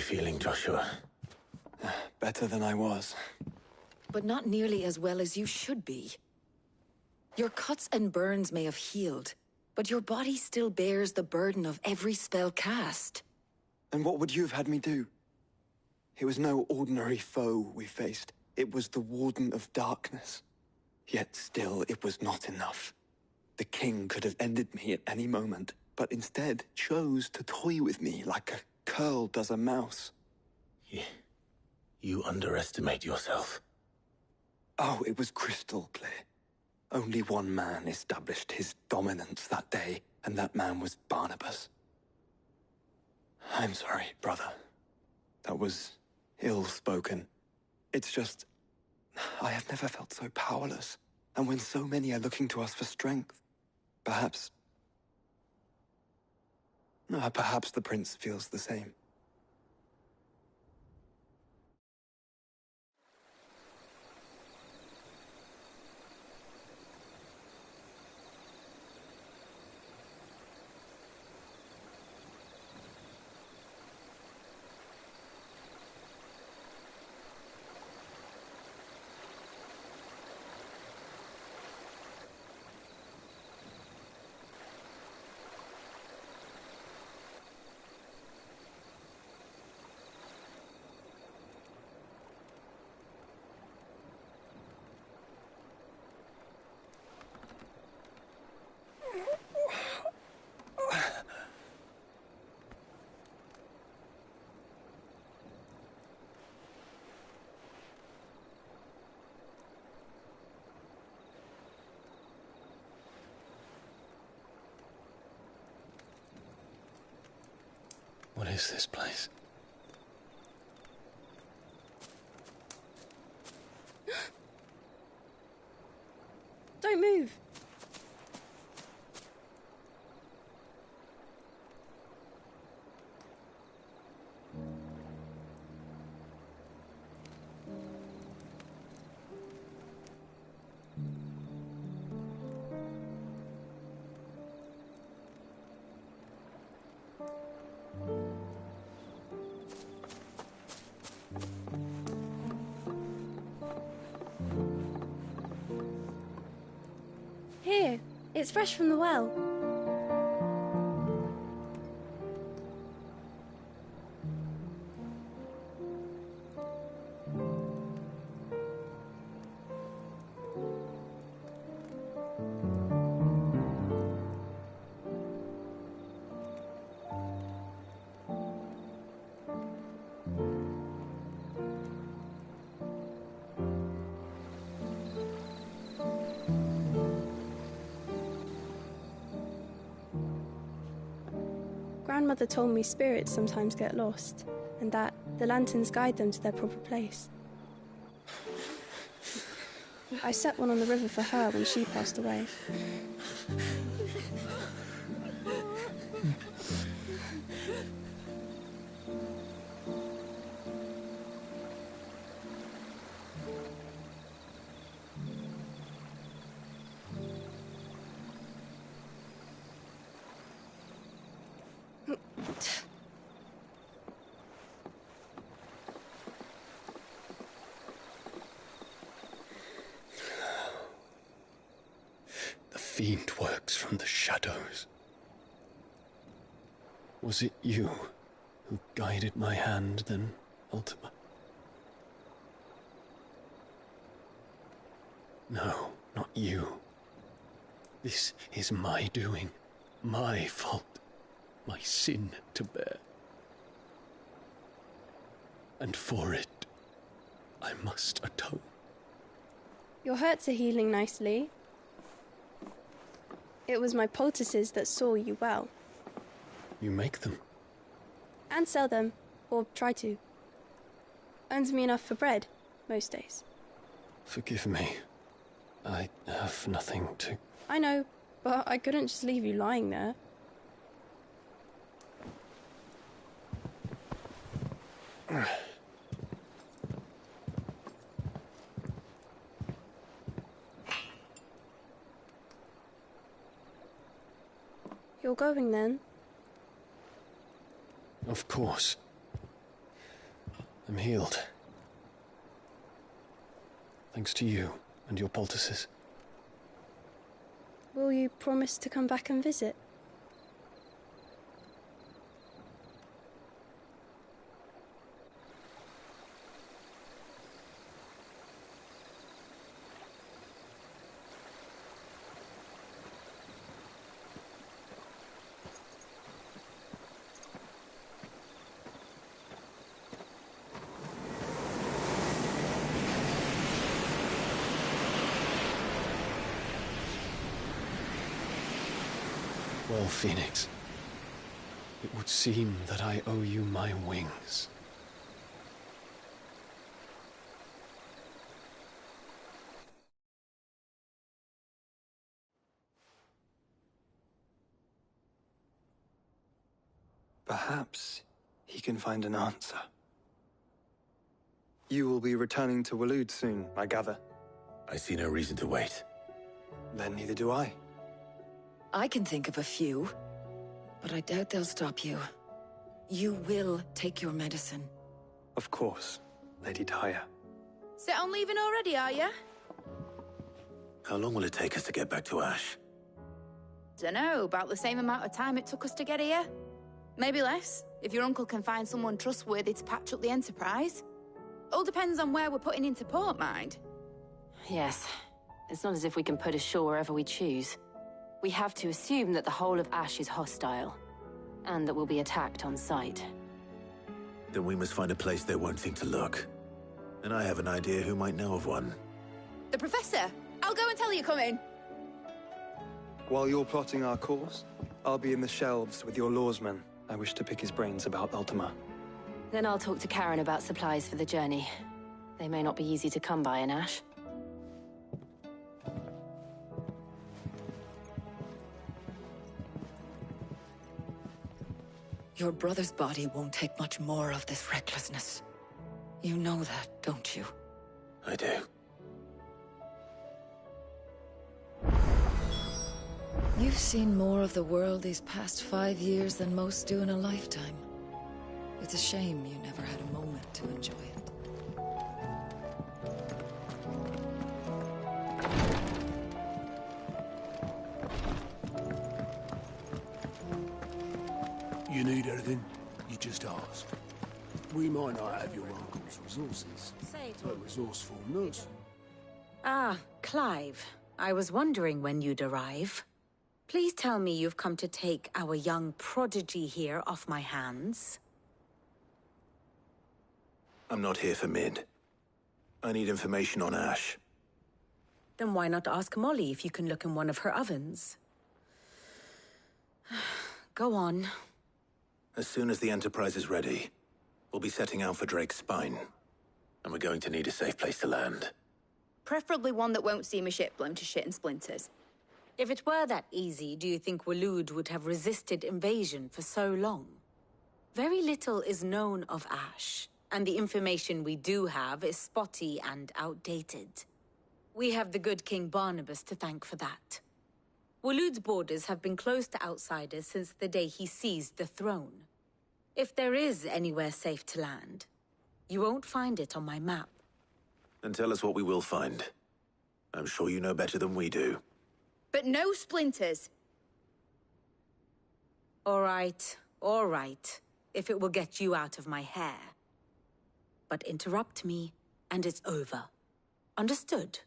feeling, Joshua? Better than I was. But not nearly as well as you should be. Your cuts and burns may have healed, but your body still bears the burden of every spell cast. And what would you have had me do? It was no ordinary foe we faced. It was the Warden of Darkness. Yet still, it was not enough. The king could have ended me at any moment, but instead chose to toy with me like a curl does a mouse. You underestimate yourself. Oh, it was crystal clear. Only one man established his dominance that day, and that man was Barnabas. I'm sorry, brother. That was ill-spoken. It's just, I have never felt so powerless. And when so many are looking to us for strength, perhaps the prince feels the same. What is this place? Don't move. Here, it's fresh from the well. Grandmother told me spirits sometimes get lost, and that the lanterns guide them to their proper place. I set one on the river for her when she passed away. The fiend works from the shadows. Was it you who guided my hand then, Ultima? No, not you. This is my doing, my fault, my sin to bear. And for it, I must atone. Your hurts are healing nicely. It was my poultices that saw you well. You make them? And sell them, or try to. Earns me enough for bread, most days. Forgive me. I have nothing to... I know, but I couldn't just leave you lying there. You're going then? Of course. I'm healed. Thanks to you and your poultices. Will you promise to come back and visit? Well, Phoenix, it would seem that I owe you my wings. Perhaps he can find an answer. You will be returning to Waloed soon, I gather. I see no reason to wait. Then neither do I. I can think of a few, but I doubt they'll stop you. You will take your medicine. Of course, Lady Daya. Set on leaving already, are you? How long will it take us to get back to Ash? Dunno, about the same amount of time it took us to get here. Maybe less, if your uncle can find someone trustworthy to patch up the Enterprise. All depends on where we're putting into port, mind. Yes. It's not as if we can put ashore wherever we choose. We have to assume that the whole of Ash is hostile, and that we'll be attacked on sight. Then we must find a place they won't think to look. And I have an idea who might know of one. The Professor! I'll go and tell you coming! While you're plotting our course, I'll be in the shelves with your lawsman. I wish to pick his brains about Ultima. Then I'll talk to Karen about supplies for the journey. They may not be easy to come by in Ash. Your brother's body won't take much more of this recklessness. You know that, don't you? I do. You've seen more of the world these past 5 years than most do in a lifetime. It's a shame you never had a moment to enjoy it. You need anything, you just ask. We might not have your uncle's resources, but resourcefulness. Ah, Clive. I was wondering when you'd arrive. Please tell me you've come to take our young prodigy here off my hands. I'm not here for Mid. I need information on Ash. Then why not ask Molly if you can look in one of her ovens? Go on. As soon as the Enterprise is ready, we'll be setting out for Drake's Spine. And we're going to need a safe place to land. Preferably one that won't see my ship blown to shit and splinters. If it were that easy, do you think Waloed would have resisted invasion for so long? Very little is known of Ash, and the information we do have is spotty and outdated. We have the good King Barnabas to thank for that. Waloed's borders have been closed to outsiders since the day he seized the throne. If there is anywhere safe to land, you won't find it on my map. Then tell us what we will find. I'm sure you know better than we do. But no splinters. All right, if it will get you out of my hair. But interrupt me, and it's over. Understood?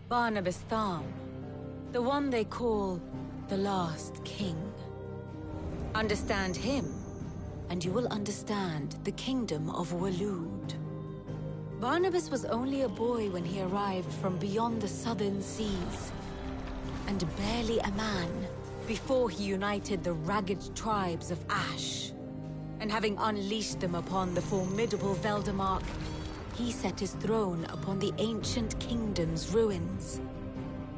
Barnabas Tharm, the one they call the Last King. Understand him, and you will understand the kingdom of Waloed. Barnabas was only a boy when he arrived from beyond the southern seas, and barely a man before he united the ragged tribes of Ash. And having unleashed them upon the formidable Veldamark, he set his throne upon the ancient kingdom's ruins.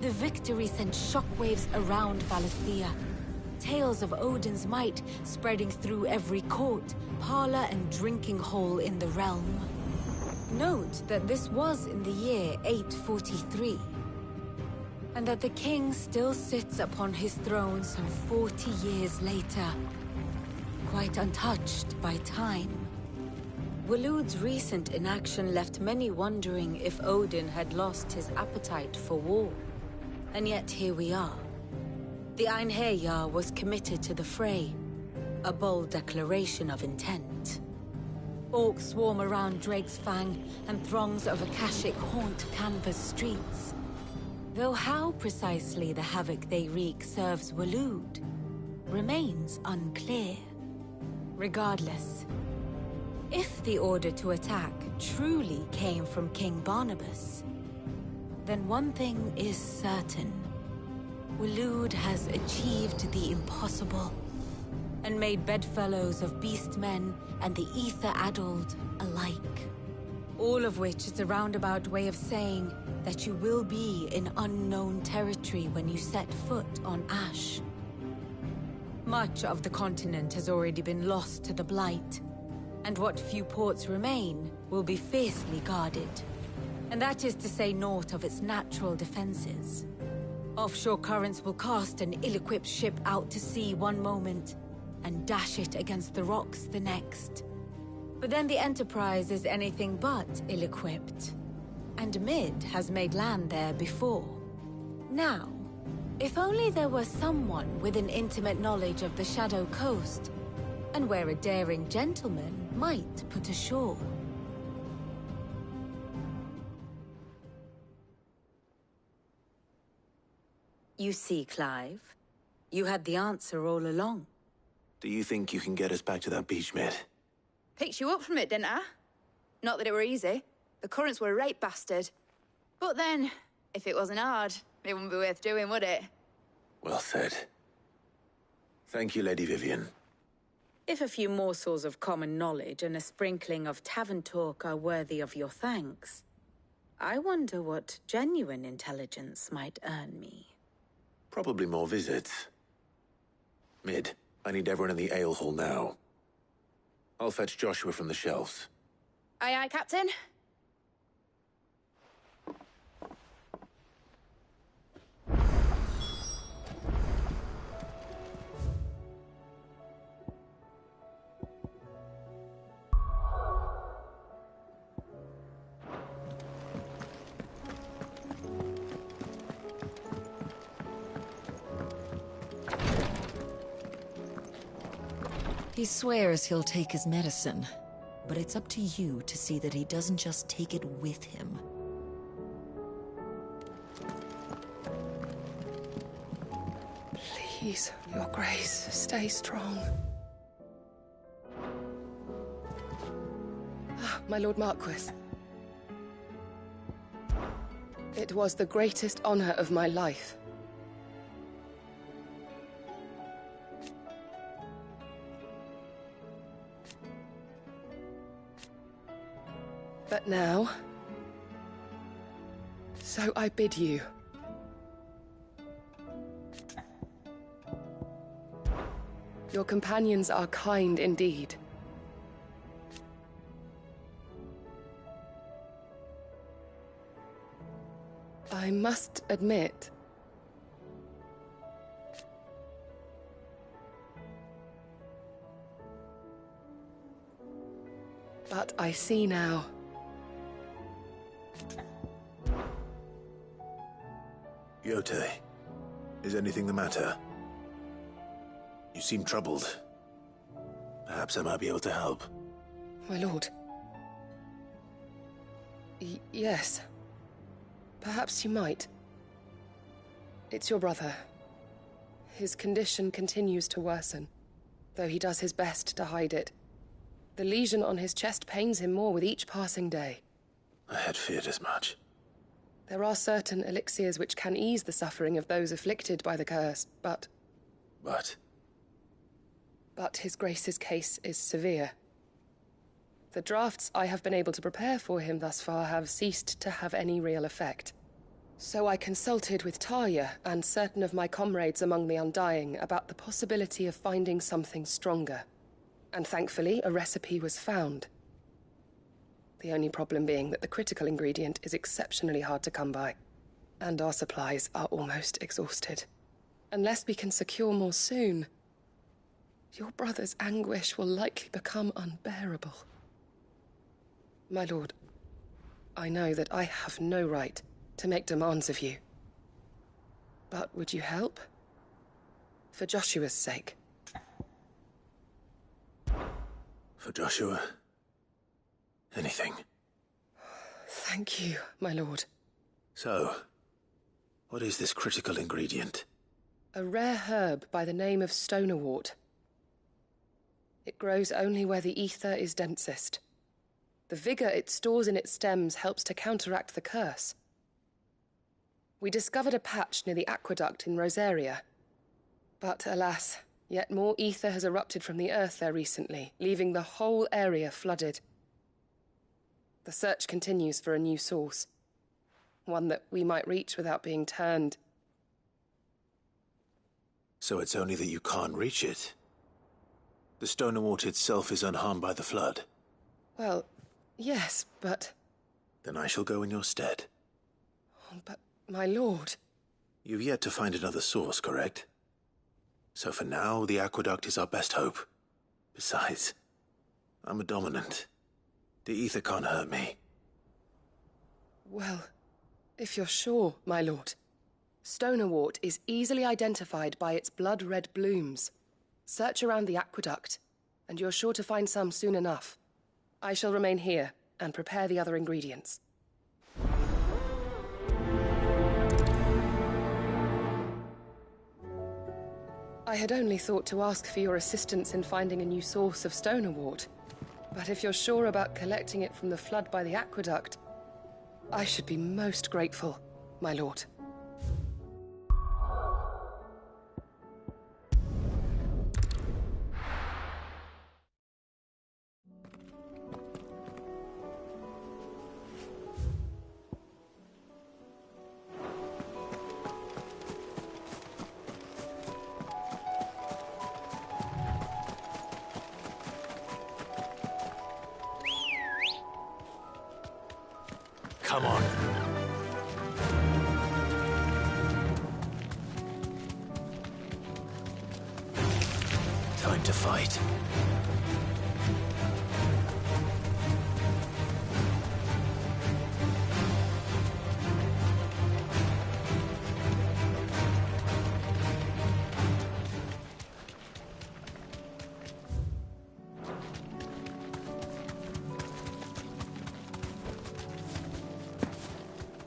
The victory sent shockwaves around Valisthea, tales of Odin's might spreading through every court, parlor, and drinking hole in the realm. Note that this was in the year 843. and that the king still sits upon his throne some 40 years later, quite untouched by time. Waloed's recent inaction left many wondering if Odin had lost his appetite for war. And yet here we are. The Einherjar was committed to the fray, a bold declaration of intent. Orcs swarm around Drake's Fang, and throngs of Akashic haunt Canva's streets. Though how precisely the havoc they wreak serves Waloed remains unclear. Regardless, if the order to attack truly came from King Barnabas, then one thing is certain. Waloed has achieved the impossible, and made bedfellows of beastmen and the ether-addled alike. All of which is a roundabout way of saying that you will be in unknown territory when you set foot on Ash. Much of the continent has already been lost to the Blight, and what few ports remain will be fiercely guarded. And that is to say naught of its natural defenses. Offshore currents will cast an ill-equipped ship out to sea one moment, and dash it against the rocks the next. But then the Enterprise is anything but ill-equipped, and Mid has made land there before. Now, if only there were someone with an intimate knowledge of the Shadow Coast, and where a daring gentleman might put ashore. You see, Clive, you had the answer all along. Do you think you can get us back to that beach, Mid? Picked you up from it, didn't I? Not that it were easy. The currents were a right bastard. But then, if it wasn't hard, it wouldn't be worth doing, would it? Well said. Thank you, Lady Vivian. If a few morsels of common knowledge and a sprinkling of tavern talk are worthy of your thanks, I wonder what genuine intelligence might earn me. Probably more visits. Mid, I need everyone in the ale hall now. I'll fetch Joshua from the shelves. Aye, aye, Captain. He swears he'll take his medicine, but it's up to you to see that he doesn't just take it with him. Please, Your Grace, stay strong. My Lord Marquis. It was the greatest honor of my life. But now, so I bid you. Your companions are kind indeed. I must admit, but I see now. Yote, is anything the matter? You seem troubled. Perhaps I might be able to help. My lord. Yes. Perhaps you might. It's your brother. His condition continues to worsen, though he does his best to hide it. The lesion on his chest pains him more with each passing day. I had feared as much. There are certain elixirs which can ease the suffering of those afflicted by the curse, but... But His Grace's case is severe. The drafts I have been able to prepare for him thus far have ceased to have any real effect. So I consulted with Tarja and certain of my comrades among the Undying about the possibility of finding something stronger. And thankfully, a recipe was found. The only problem being that the critical ingredient is exceptionally hard to come by. And our supplies are almost exhausted. Unless we can secure more soon, your brother's anguish will likely become unbearable. My lord, I know that I have no right to make demands of you. But would you help? For Joshua's sake. For Joshua? Anything. Thank you, my lord. So, what is this critical ingredient? A rare herb by the name of stonerwort. It grows only where the ether is densest. The vigor it stores in its stems helps to counteract the curse. We discovered a patch near the aqueduct in Rosaria. But alas, yet more ether has erupted from the earth there recently, leaving the whole area flooded. The search continues for a new source. One that we might reach without being turned. So it's only that you can't reach it? The stonerwort itself is unharmed by the flood? Well, yes, but... Then I shall go in your stead. But, my lord... You've yet to find another source, correct? So for now, the aqueduct is our best hope. Besides, I'm a dominant. The ether can't hurt me. Well, if you're sure, my lord. Stonerwort is easily identified by its blood-red blooms. Search around the aqueduct, and you're sure to find some soon enough. I shall remain here and prepare the other ingredients. I had only thought to ask for your assistance in finding a new source of stonerwort. But if you're sure about collecting it from the flood by the aqueduct, I should be most grateful, my lord. Come on. Time to fight.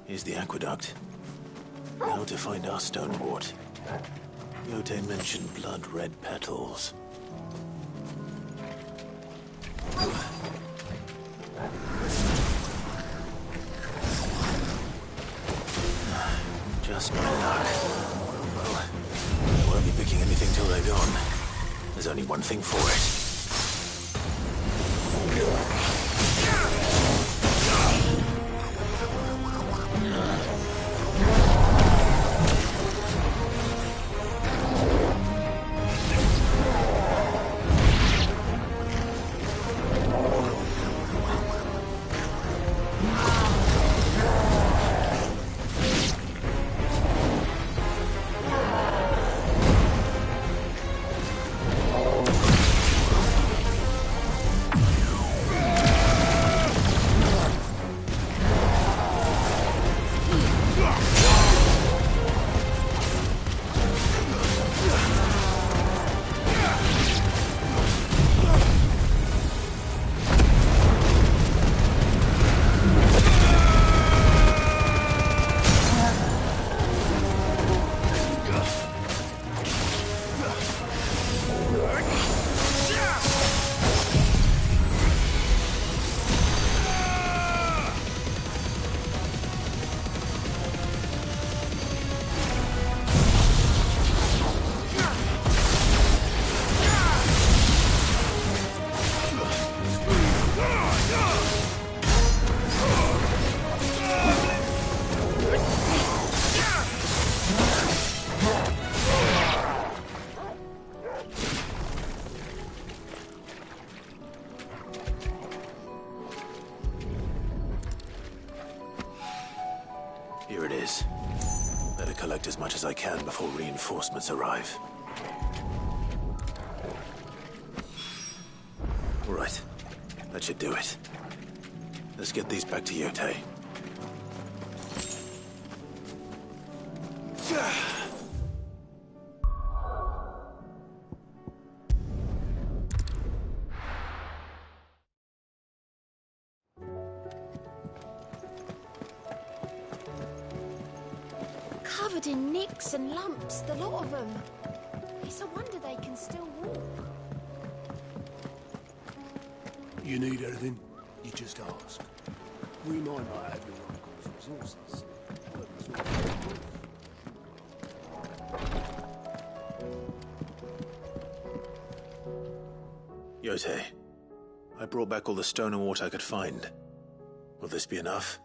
Here's the aqueduct. Now to find our stonerwort. Yote mentioned blood-red petals. Just my luck. Well, I won't be picking anything till they're gone. There's only one thing for it. much as I can before reinforcements arrive. All right. That should do it. Let's get these back to Yotei. Covered in nicks and lumps, the lot of them. It's a wonder they can still walk. You need anything, you just ask. We might not have your uncle's resources. Yotei, I brought back all the stone and water I could find. Will this be enough?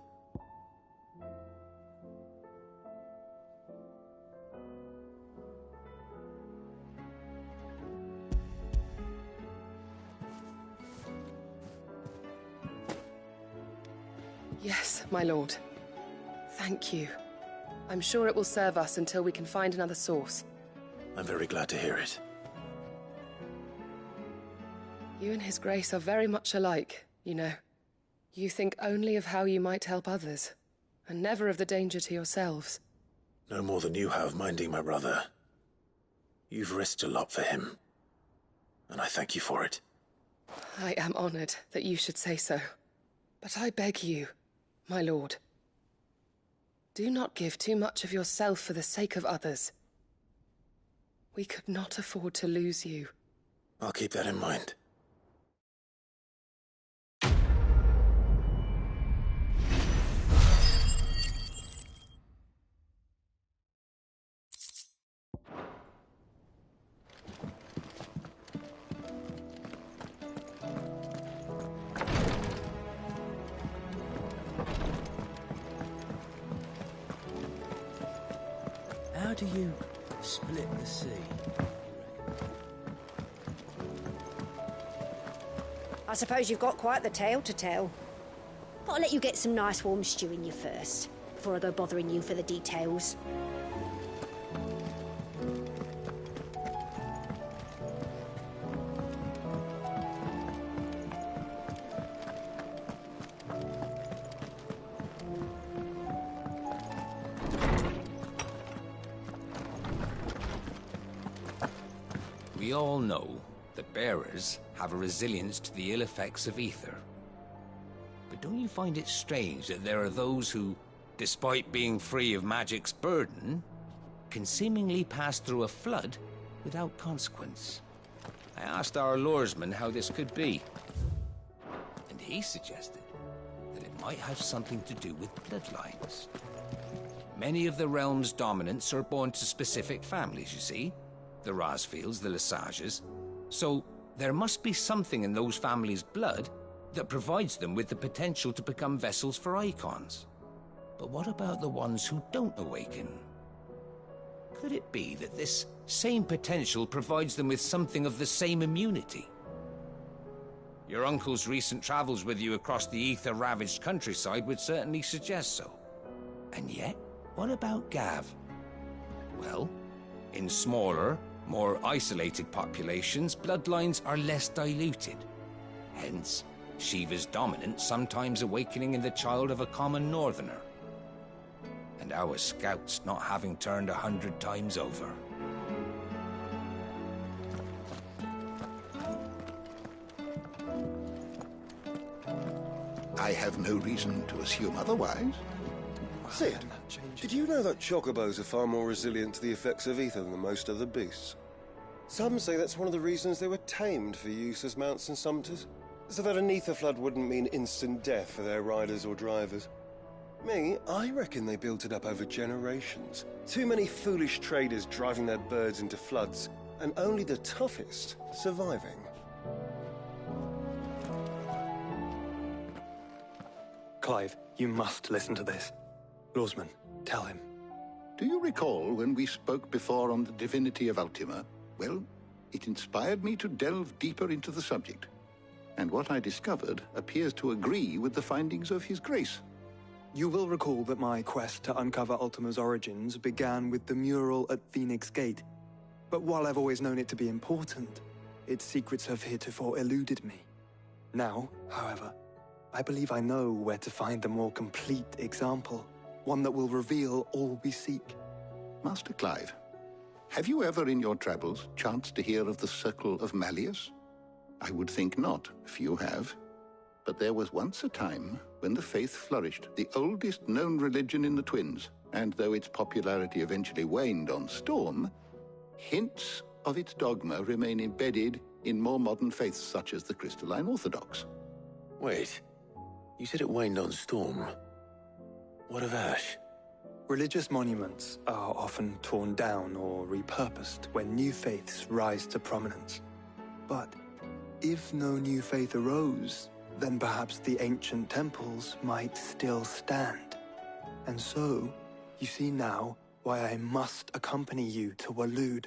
Yes, my lord. Thank you. I'm sure it will serve us until we can find another source. I'm very glad to hear it. You and His Grace are very much alike, you know. You think only of how you might help others, and never of the danger to yourselves. No more than you have minding my brother. You've risked a lot for him, and I thank you for it. I am honored that you should say so. But I beg you, my lord, do not give too much of yourself for the sake of others. We could not afford to lose you. I'll keep that in mind. How do you split the sea? I suppose you've got quite the tale to tell. But I'll let you get some nice warm stew in you first, before I go bothering you for the details. We all know that bearers have a resilience to the ill effects of ether. But don't you find it strange that there are those who, despite being free of magic's burden, can seemingly pass through a flood without consequence? I asked our luresman how this could be, and he suggested that it might have something to do with bloodlines. Many of the realm's dominants are born to specific families, you see. The Rasfields, the Lesages. So there must be something in those families' blood that provides them with the potential to become vessels for icons. But what about the ones who don't awaken? Could it be that this same potential provides them with something of the same immunity? Your uncle's recent travels with you across the ether-ravaged countryside would certainly suggest so. And yet, what about Gav? Well, in smaller, more isolated populations, bloodlines are less diluted. Hence, Shiva's dominant sometimes awakening in the child of a common northerner. And our scouts not having turned 100 times over. I have no reason to assume otherwise. Sid, did you know that chocobos are far more resilient to the effects of ether than most other beasts? Some say that's one of the reasons they were tamed for use as mounts and sumpters, so that an ether flood wouldn't mean instant death for their riders or drivers. Me, I reckon they built it up over generations. Too many foolish traders driving their birds into floods, and only the toughest surviving. Clive, you must listen to this. Lawsman, tell him. Do you recall when we spoke before on the divinity of Ultima? Well, it inspired me to delve deeper into the subject. And what I discovered appears to agree with the findings of His Grace. You will recall that my quest to uncover Ultima's origins began with the mural at Phoenix Gate. But while I've always known it to be important, its secrets have heretofore eluded me. Now, however, I believe I know where to find the more complete example, one that will reveal all we seek. Master Clive, have you ever in your travels chanced to hear of the Circle of Malleus? I would think not, few have. But there was once a time when the faith flourished, the oldest known religion in the Twins, and though its popularity eventually waned on Storm, hints of its dogma remain embedded in more modern faiths such as the Crystalline Orthodox. Wait, you said it waned on Storm. What of Ash? Religious monuments are often torn down or repurposed when new faiths rise to prominence. But if no new faith arose, then perhaps the ancient temples might still stand. And so, you see now why I must accompany you to Waloed.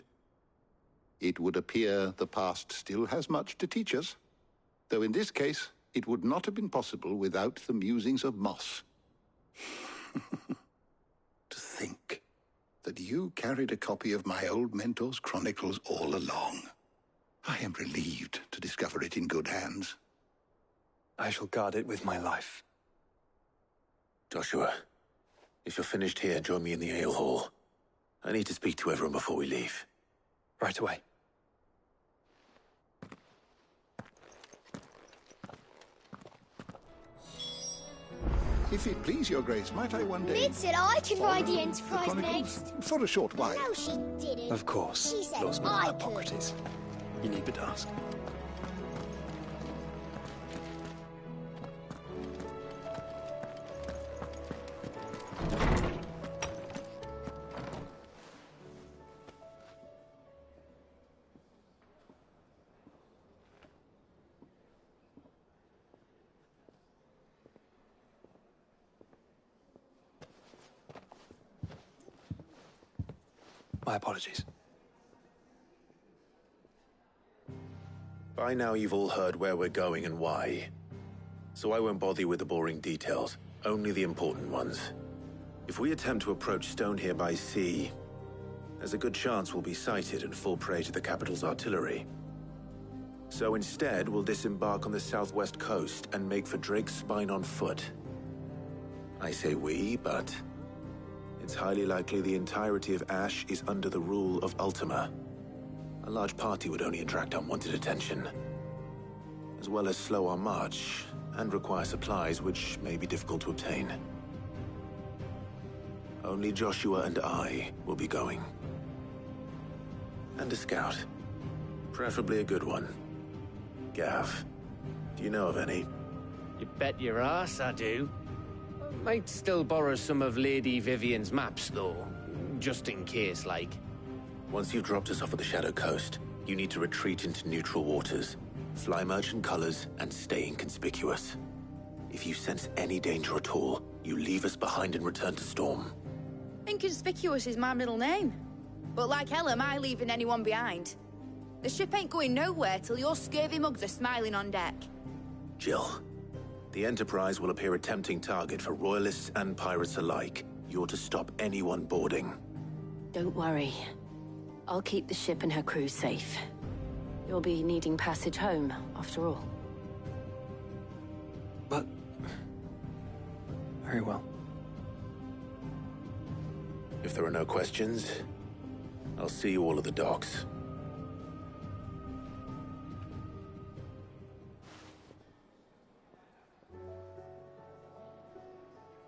It would appear the past still has much to teach us, though in this case, it would not have been possible without the musings of Moss. To think that you carried a copy of my old mentor's chronicles all along. I am relieved to discover it in good hands. I shall guard it with my life. Joshua, if you're finished here, join me in the ale hall. I need to speak to everyone before we leave. Right away. If it please your grace, might I one day... Mid said I could ride the Enterprise Chronicles? next. For a short while. No, she didn't. Of course, She said Lord I could. Hippocrates. You need but ask. My apologies. By now you've all heard where we're going and why. So I won't bother you with the boring details, only the important ones. If we attempt to approach Stonehere by sea, there's a good chance we'll be sighted and fall prey to the capital's artillery. So instead, we'll disembark on the southwest coast and make for Drake's Spine on foot. I say we, but it's highly likely the entirety of Ash is under the rule of Ultima. A large party would only attract unwanted attention, as well as slow our march and require supplies which may be difficult to obtain. Only Joshua and I will be going. And a scout. Preferably a good one. Gav, do you know of any? You bet your ass I do. Might still borrow some of Lady Vivian's maps, though. Just in case, like. Once you've dropped us off at the Shadow Coast, you need to retreat into neutral waters, fly merchant colors, and stay inconspicuous. If you sense any danger at all, you leave us behind and return to Storm. Inconspicuous is my middle name. But like hell am I leaving anyone behind. The ship ain't going nowhere till your scurvy mugs are smiling on deck. Jill, the Enterprise will appear a tempting target for royalists and pirates alike. You're to stop anyone boarding. Don't worry. I'll keep the ship and her crew safe. You'll be needing passage home, after all. But... very well. If there are no questions, I'll see you all at the docks.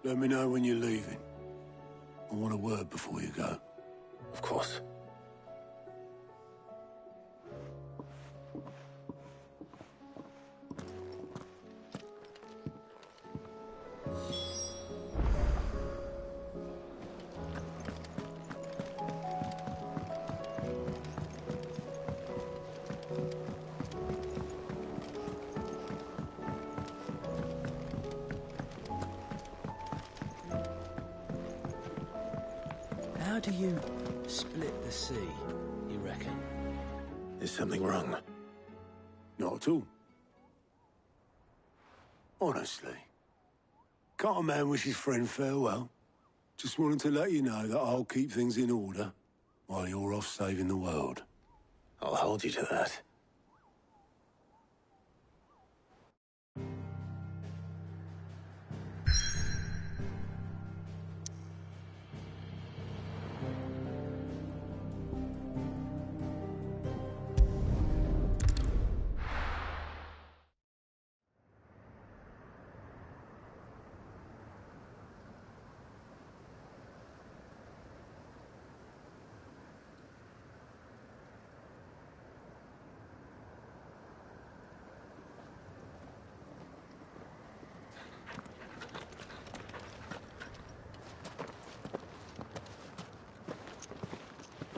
Let me know when you're leaving. I want a word before you go. Of course. How do you split the sea, you reckon? Is something wrong? Not at all. Honestly, Can't a man wish his friend farewell? Just wanted to let you know that I'll keep things in order while you're off saving the world. I'll hold you to that.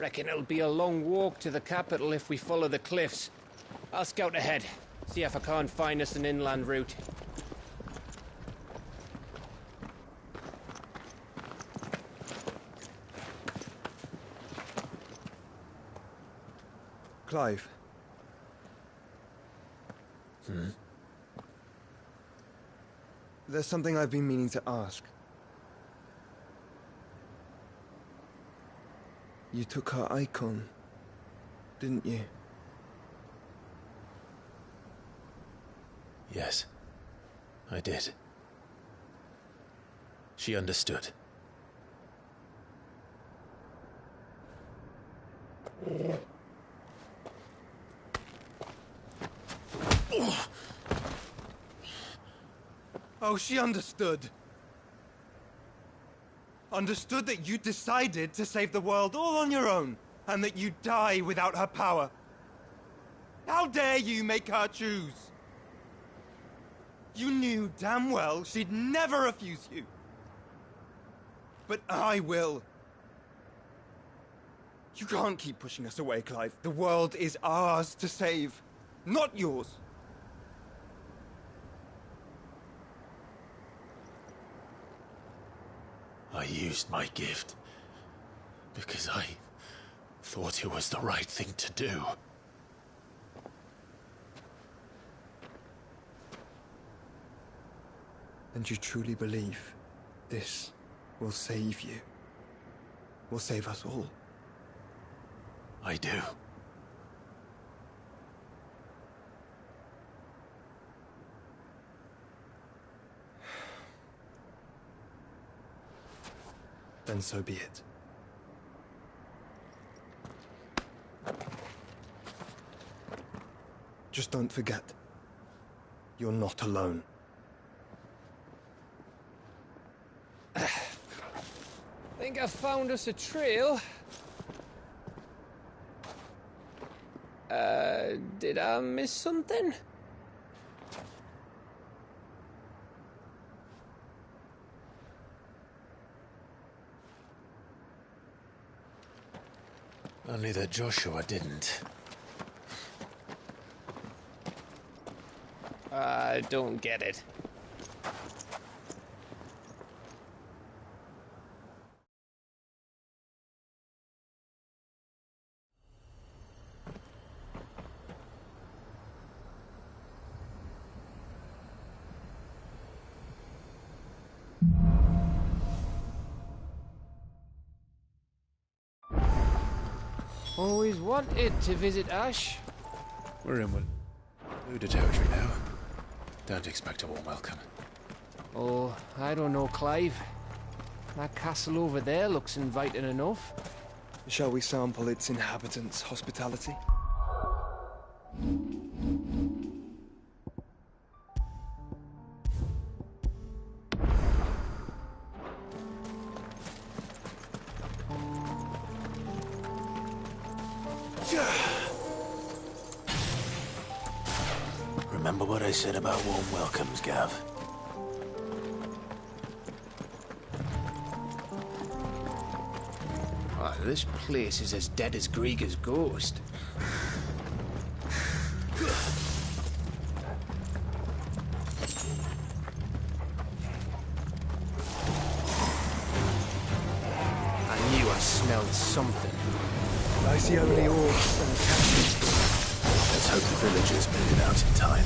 Reckon it'll be a long walk to the capital if we follow the cliffs. I'll scout ahead, see if I can't find us an inland route. Clive. There's something I've been meaning to ask. You took her icon, didn't you? Yes, I did. She understood. Oh, she understood. Understood that you decided to save the world all on your own, and that you'd die without her power. How dare you make her choose? You knew damn well she'd never refuse you. But I will. You can't keep pushing us away, Clive. The world is ours to save, not yours. I used my gift because I thought it was the right thing to do. And you truly believe this will save you? Will save us all? I do. Then so be it. Just don't forget, you're not alone. Think I found us a trail. Did I miss something? Only that Joshua didn't. I don't get it. Always wanted to visit Ash. We're in Luda territory now. Don't expect a warm welcome. Oh, I don't know, Clive. That castle over there looks inviting enough. Shall we sample its inhabitants' hospitality? Remember what I said about warm welcomes, Gav? Oh, this place is as dead as Grieger's ghost. I knew I smelled something. I see only orcs and cats. Let's hope the villagers made it out in time.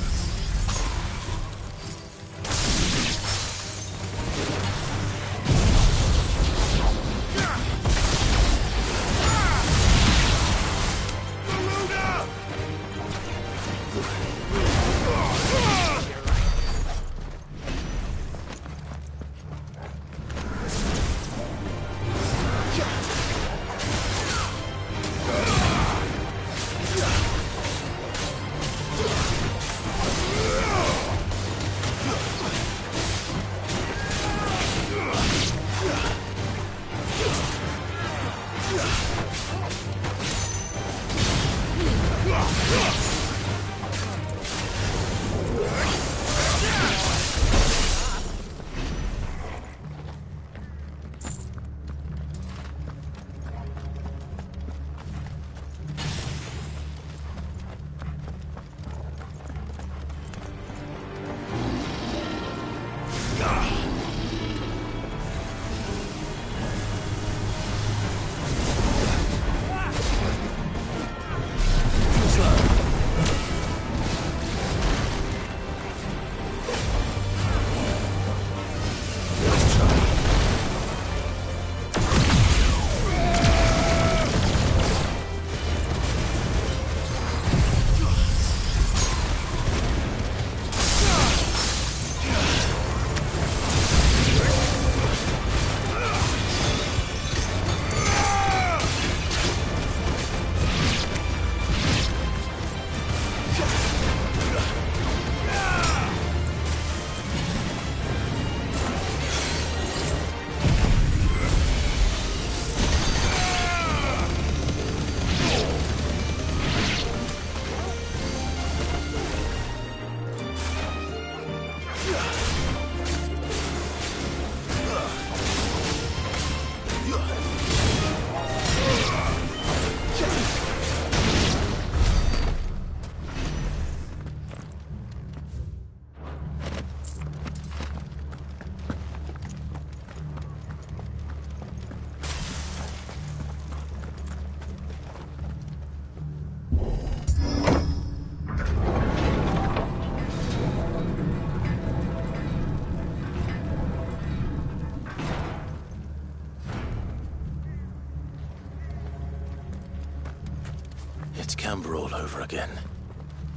It's Camber all over again.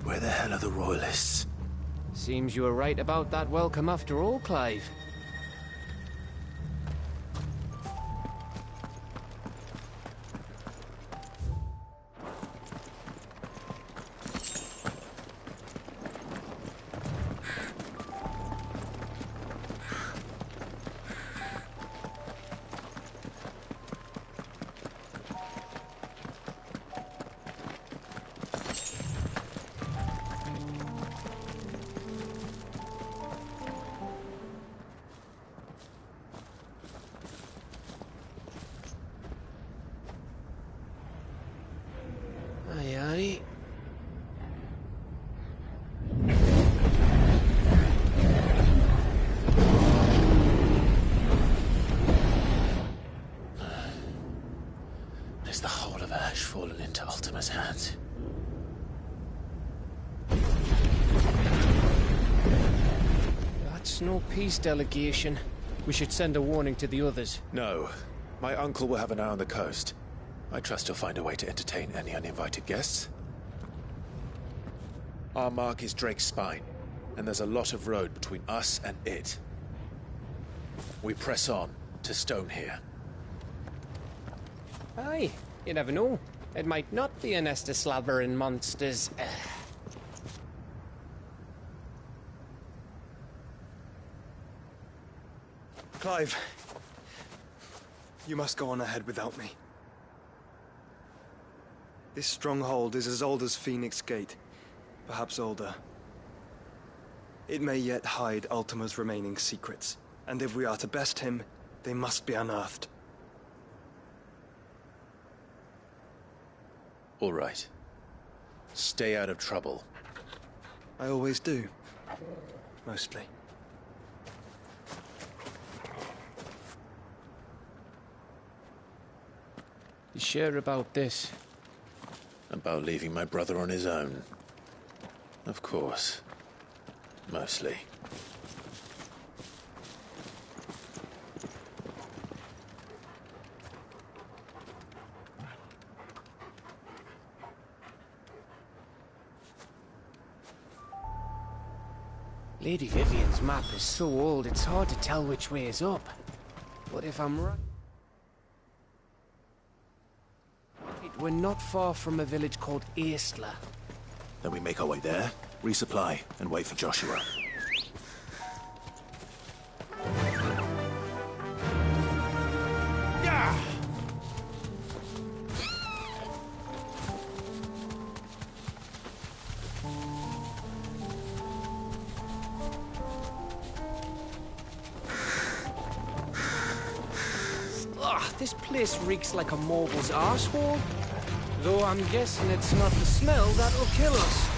Where the hell are the Royalists? Seems you were right about that welcome after all, Clive. Aye, aye. Is the whole of Ash fallen into Ultima's hands? That's no peace delegation. We should send a warning to the others. No. My uncle will have an eye on the coast. I trust he'll find a way to entertain any uninvited guests. Our mark is Drake's Spine, and there's a lot of road between us and it. We press on to Stone here. Aye, you never know. It might not be a nest of slabbering monsters. Clive, you must go on ahead without me. This stronghold is as old as Phoenix Gate, perhaps older. It may yet hide Ultima's remaining secrets, and if we are to best him, they must be unearthed. All right. Stay out of trouble. I always do. Mostly. You sure about this? About leaving my brother on his own. Of course. Mostly. Lady Vivian's map is so old it's hard to tell which way is up. But if I'm right... We're not far from a village called Aistla. Then we make our way there, resupply, and wait for Joshua. This place reeks like a morble's arsehole. Though I'm guessing it's not the smell that'll kill us.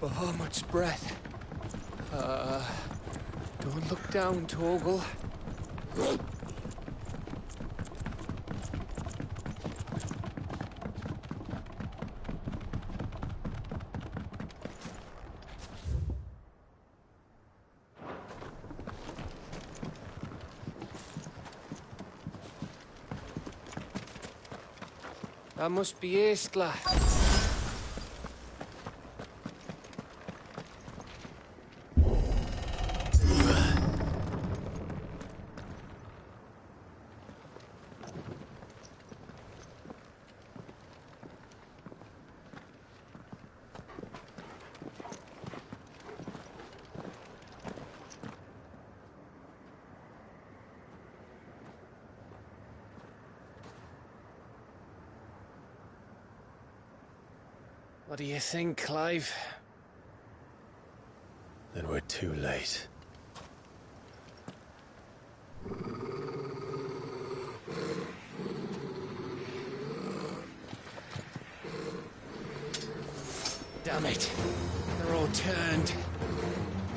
Bahamut's breath. Don't look down, Torgal. That must be Aistla. What do you think, Clive? Then we're too late. Damn it. They're all turned.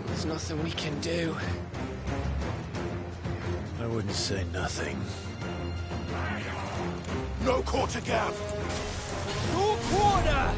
There's nothing we can do. I wouldn't say nothing. No quarter gap! No quarter!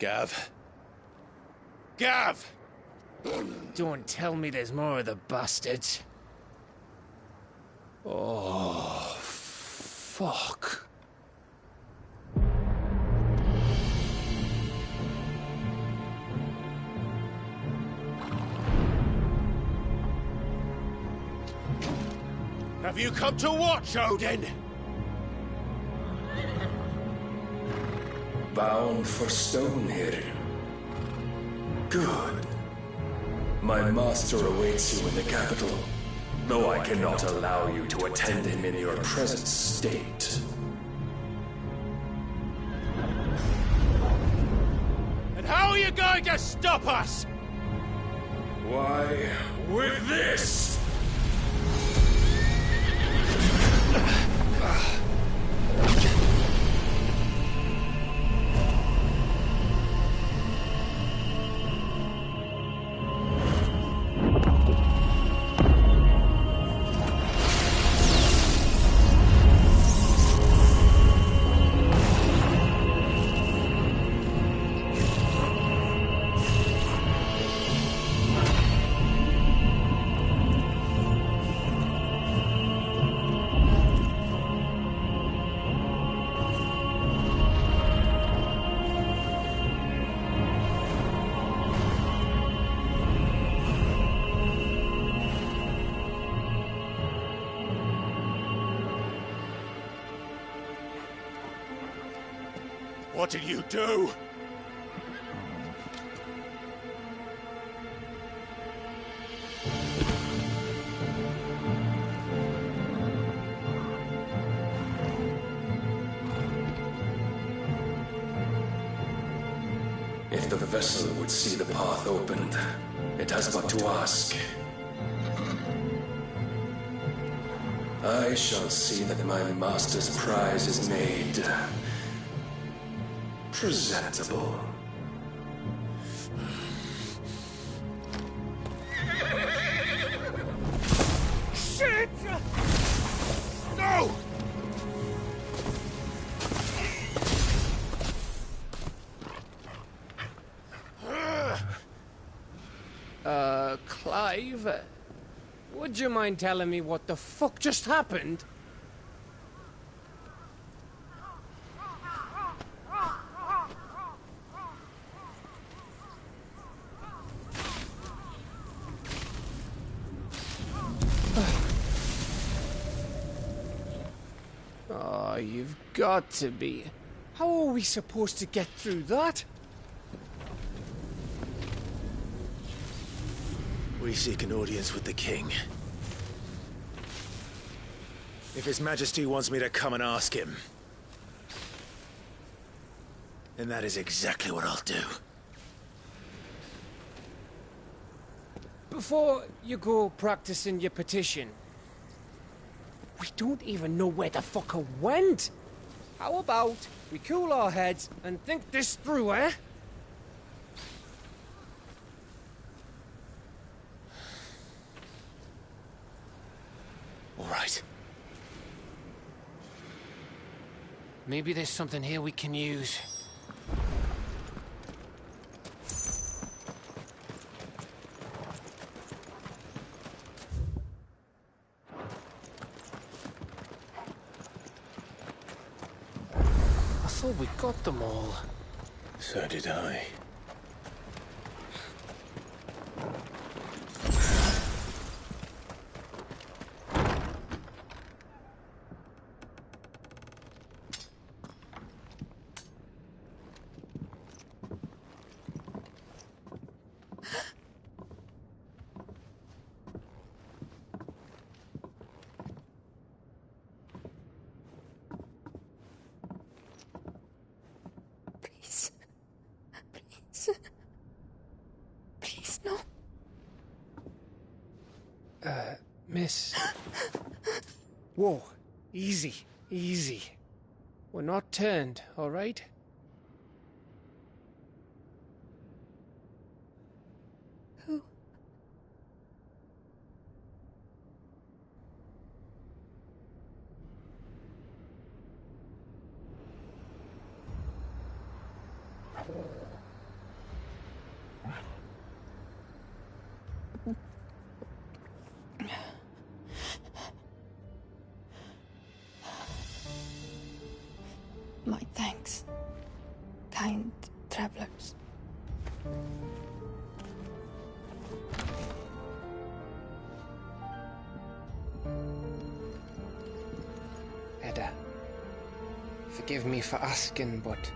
Gav. Gav! Don't tell me there's more of the bastards. Oh, fuck. Have you come to watch, Odin? Bound for Stonehill. Good. My master awaits you in the capital, though I cannot allow you to attend him in your present state. And how are you going to stop us? Why, with this! What did you do? If the vessel would see the path opened, it has but to ask. I shall see that my master's prize is made presentable. Shit! No! Clive, would you mind telling me what the fuck just happened? Oh, you've got to be. How are we supposed to get through that? We seek an audience with the king. If His Majesty wants me to come and ask him, then that is exactly what I'll do. Before you go practicing your petition, we don't even know where the fucker went. How about we cool our heads and think this through, eh? All right. Maybe there's something here we can use. I thought we got them all. So did I. Please, no. Miss. Whoa, easy, easy. We're not turned, all right? Who? My thanks, kind travelers. Edda, forgive me for asking, but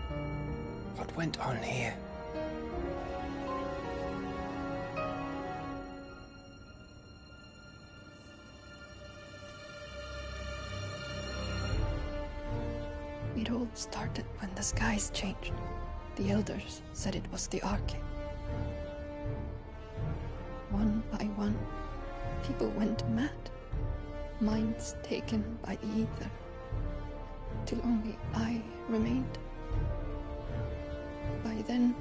what went on here? It all started when the skies changed. The elders said it was the Arcade. One by one, people went mad. Minds taken by the ether. Till only I remained. By then,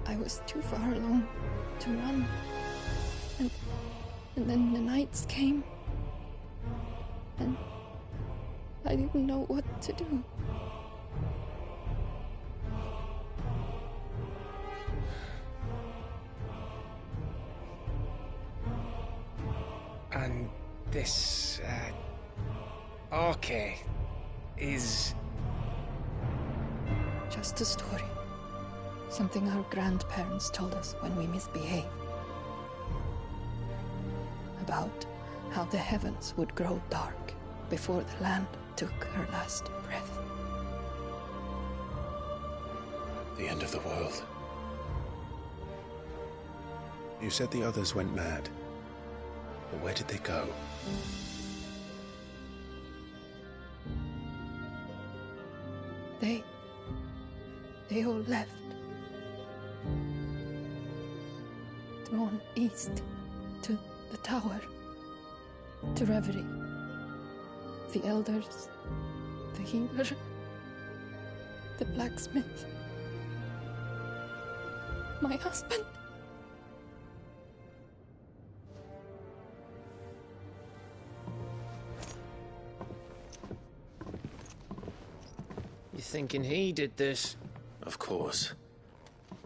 I was too far along to run. And then the nights came. And I didn't know what to do. And this, Arcade is... Just a story. Something our grandparents told us when we misbehaved. About how the heavens would grow dark before the land took her last breath. The end of the world. You said the others went mad. But where did they go? They all left. gone east to the tower, to Reverie. The elders, the healer, the blacksmith, my husband. You thinking he did this? Of course.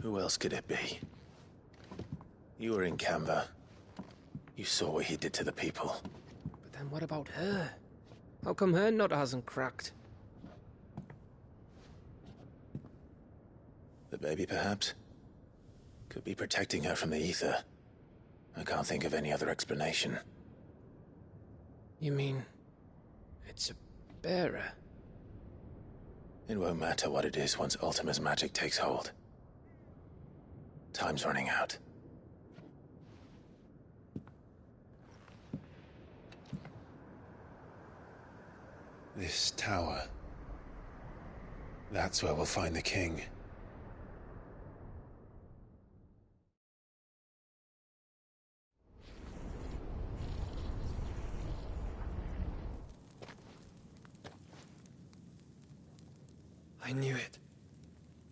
Who else could it be? You were in Canva. You saw what he did to the people. But then what about her? How come her nut hasn't cracked? The baby, perhaps? Could be protecting her from the ether. I can't think of any other explanation. You mean... it's a bearer? It won't matter what it is once Ultima's magic takes hold. Time's running out. This tower. That's where we'll find the king. I knew it.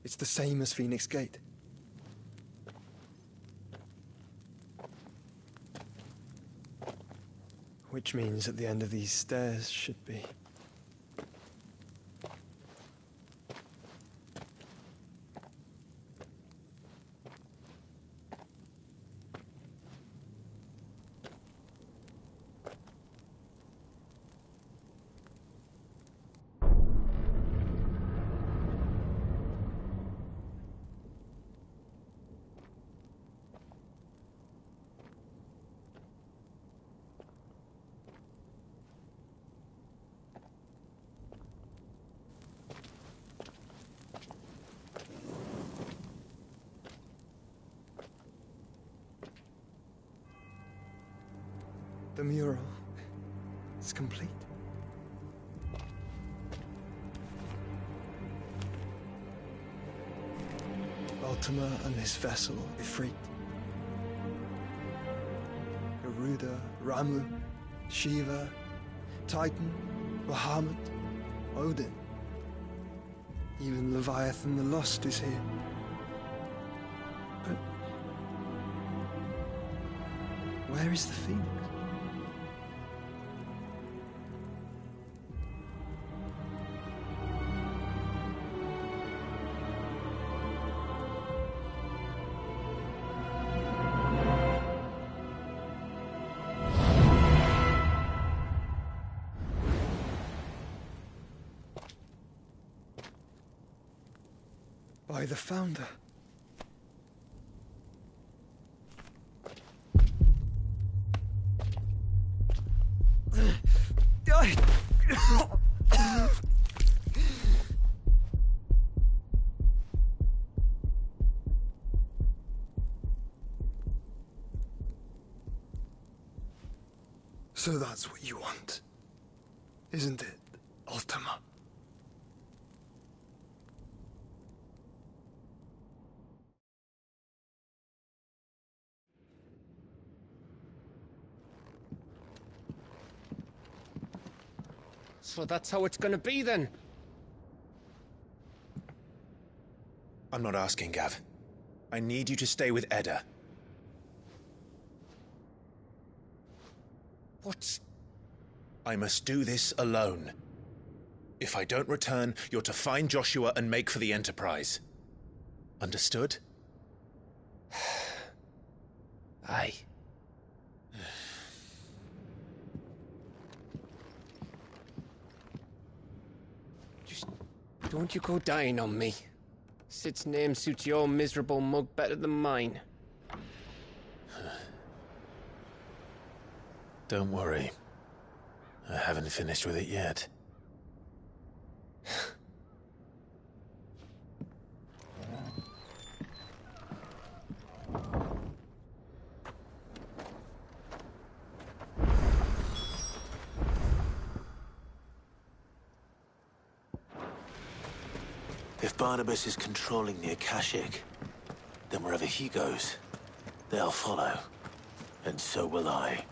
It's the same as Phoenix Gate. Which means at the end of these stairs should be... The mural is complete. Ultima and his vessel, Ifrit. Garuda, Ramu, Shiva, Titan, Bahamut, Odin. Even Leviathan the Lost is here. But where is the Phoenix? By the Founder. So that's what you want, isn't it, Ultima? So that's how it's gonna be then? I'm not asking, Gav. I need you to stay with Edda. What? I must do this alone. If I don't return, you're to find Joshua and make for the Enterprise. Understood? Aye. Just don't you go dying on me. Sid's name suits your miserable mug better than mine. Don't worry. I haven't finished with it yet. If Barnabas is controlling the Akashic, then wherever he goes, They'll follow. And so will I.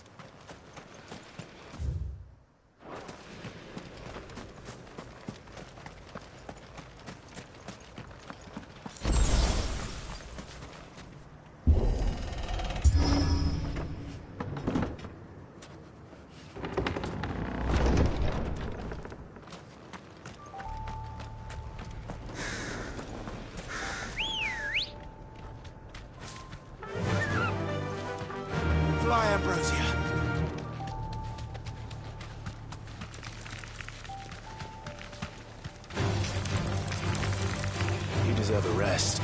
Fly, Ambrosia. You deserve a rest.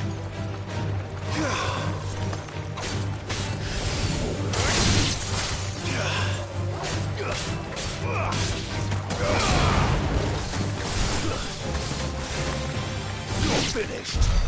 You're finished.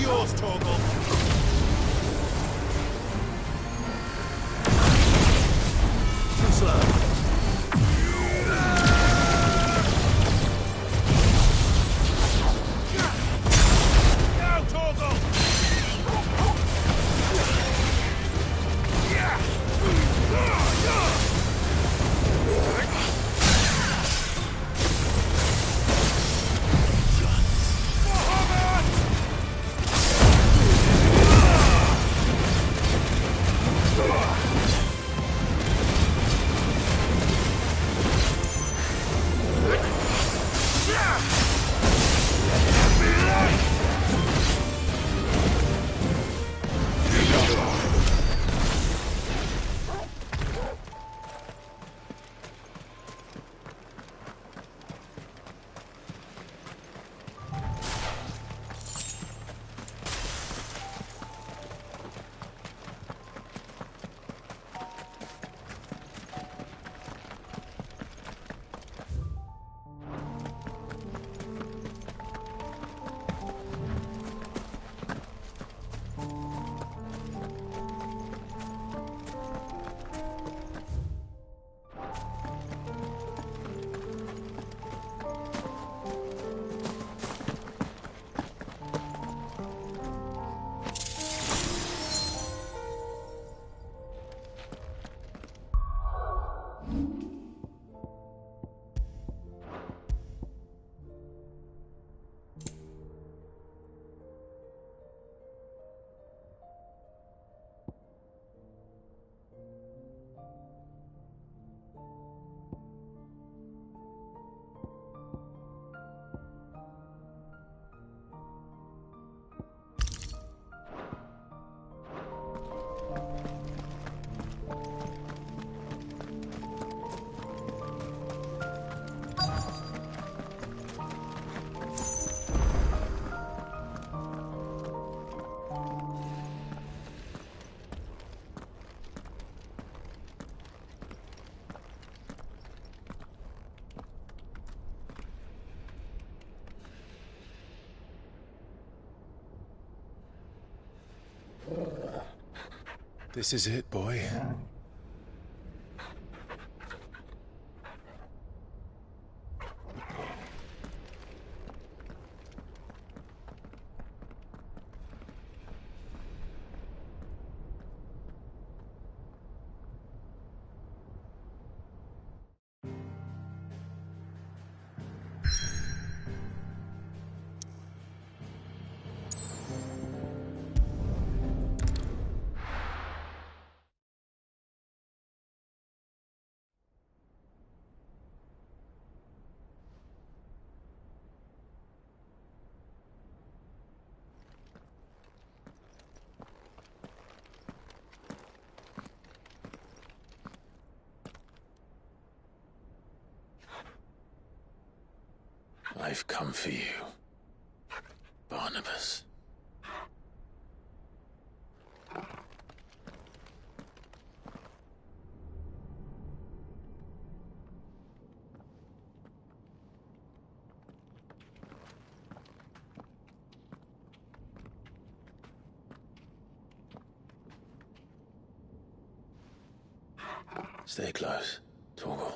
yours, Torgal. Too slow. This is it, boy. I've come for you, Barnabas. Stay close, Torgal.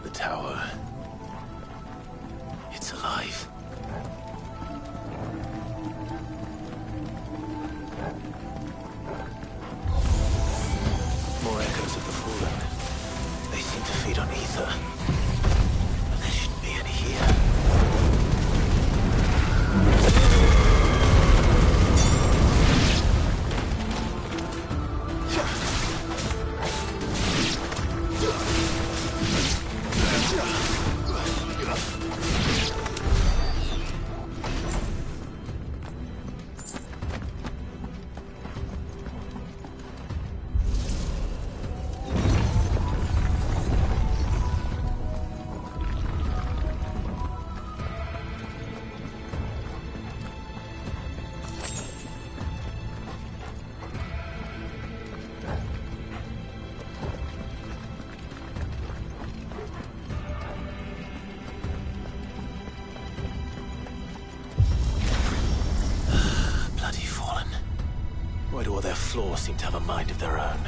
The tower. It's alive. More echoes of the fallen. They seem to feed on ether. But there shouldn't be any here. Why do all their flaws seem to have a mind of their own?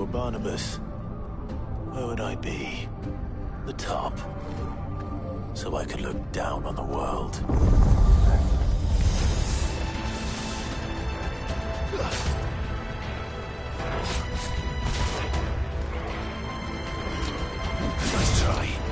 were Barnabas, where would I be? The top. So I could look down on the world. Let's try.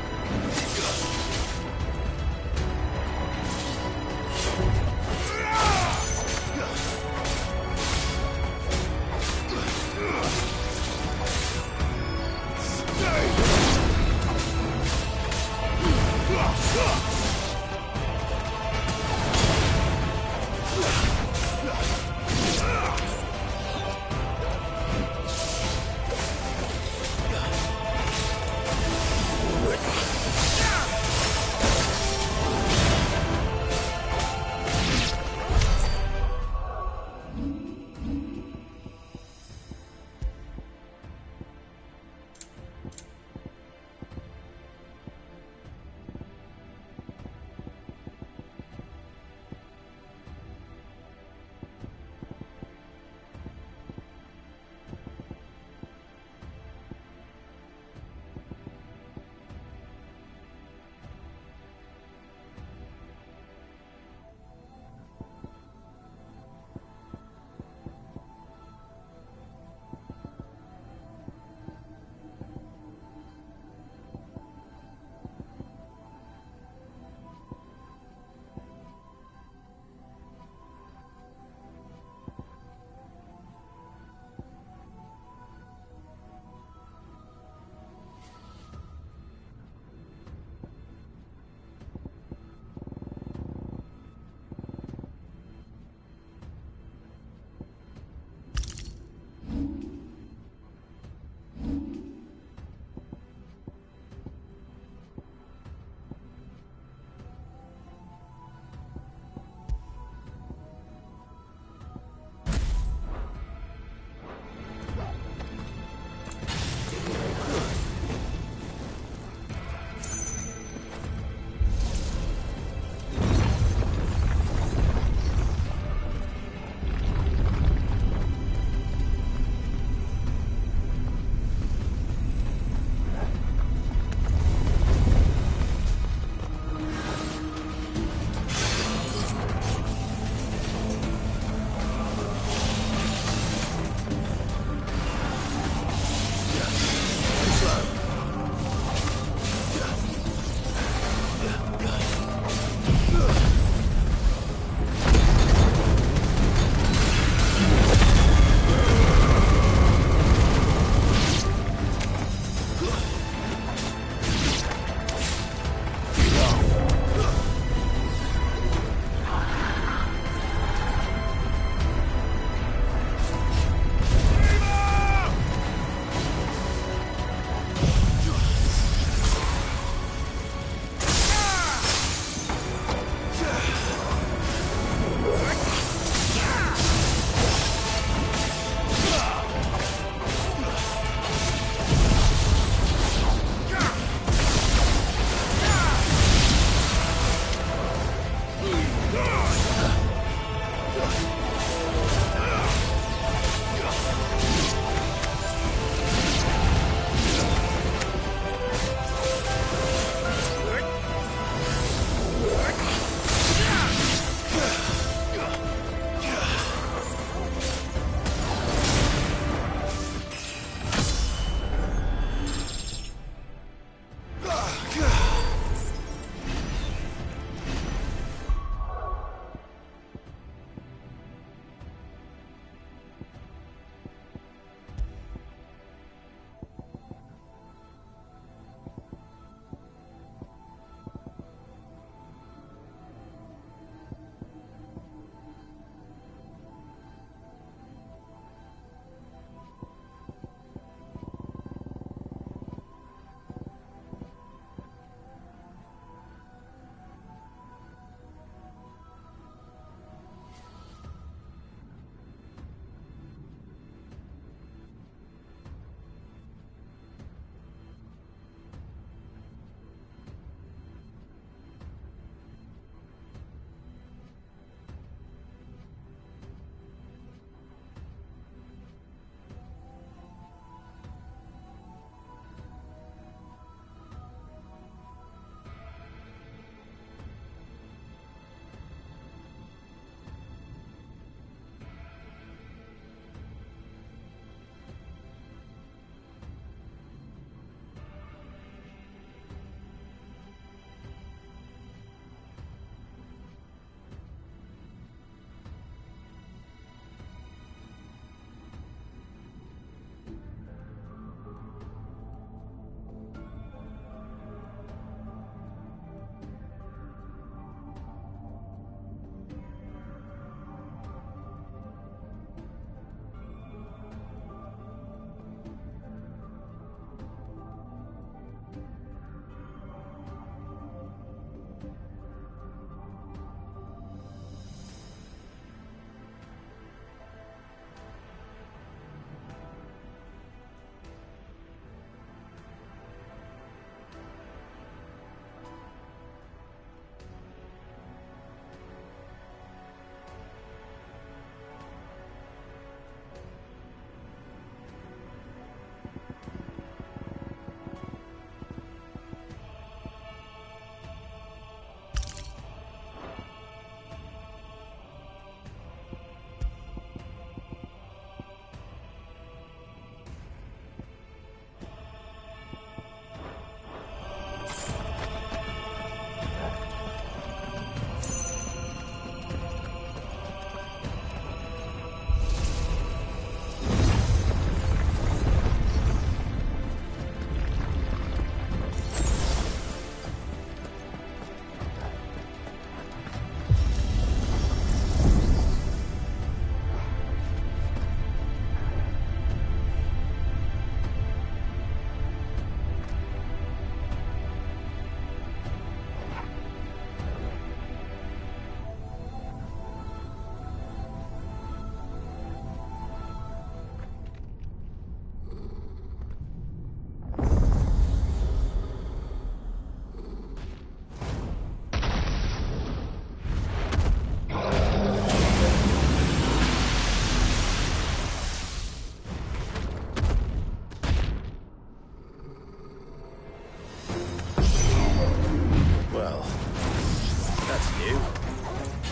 That's new.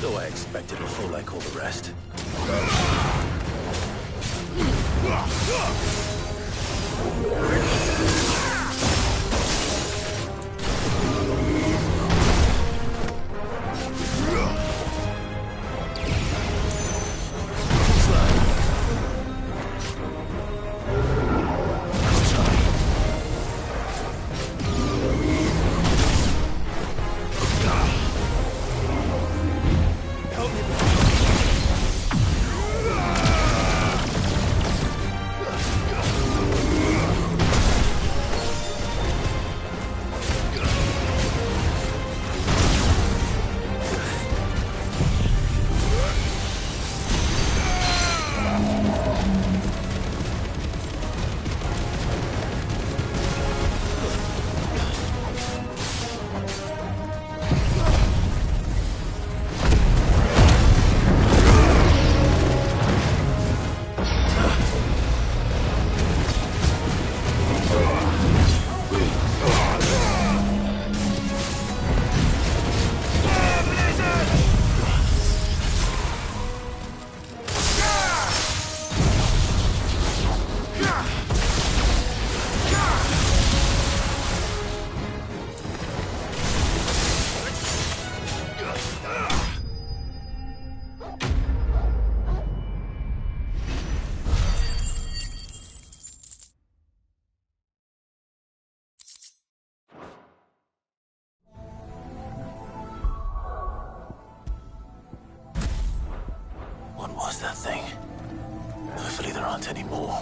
Though I expected a fall like all the rest. What was that thing? Hopefully there aren't any more.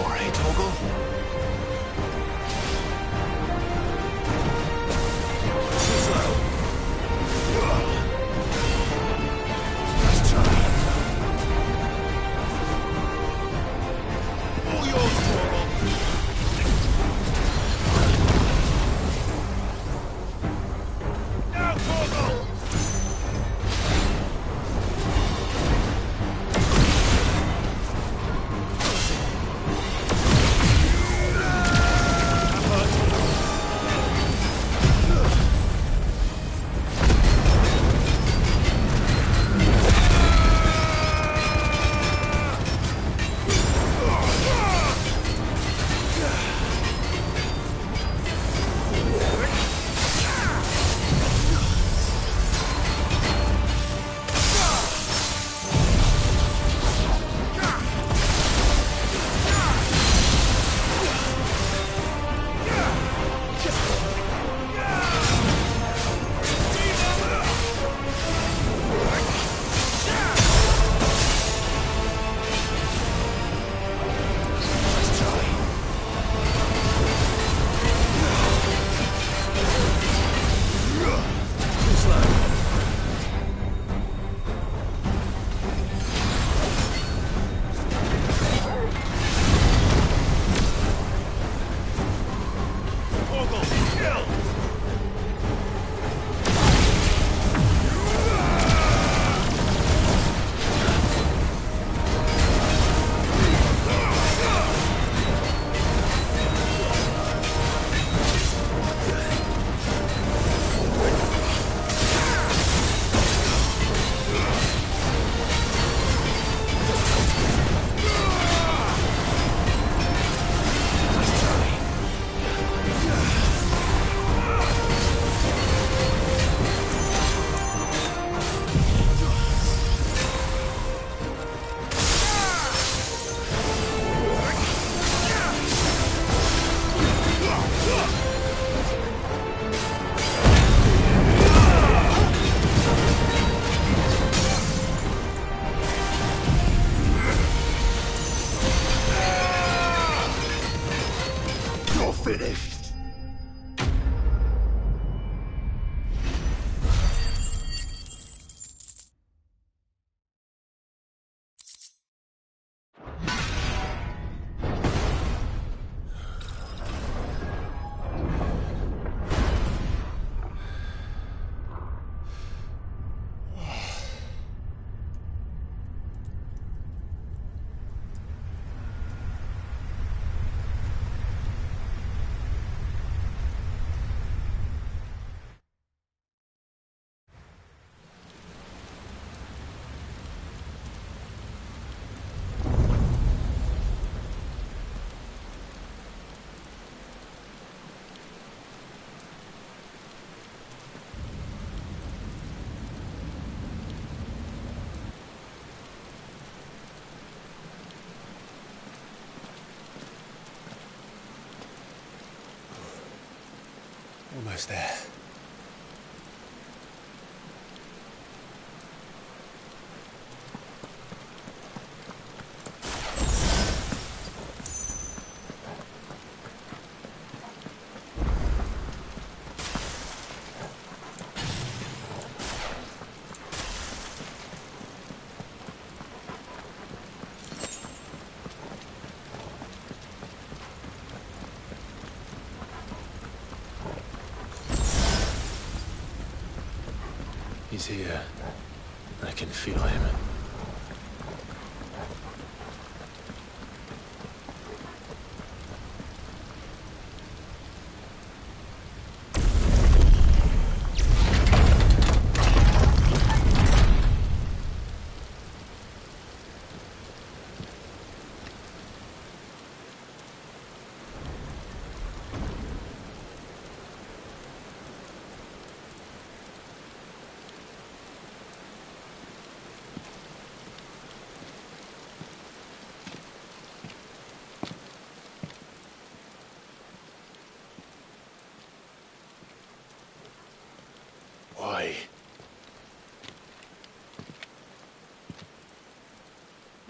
for, eh, Torgal? Too slow. Let's try. All yours, Torgal. Now, Torgal! Almost there. He's here. I can feel him.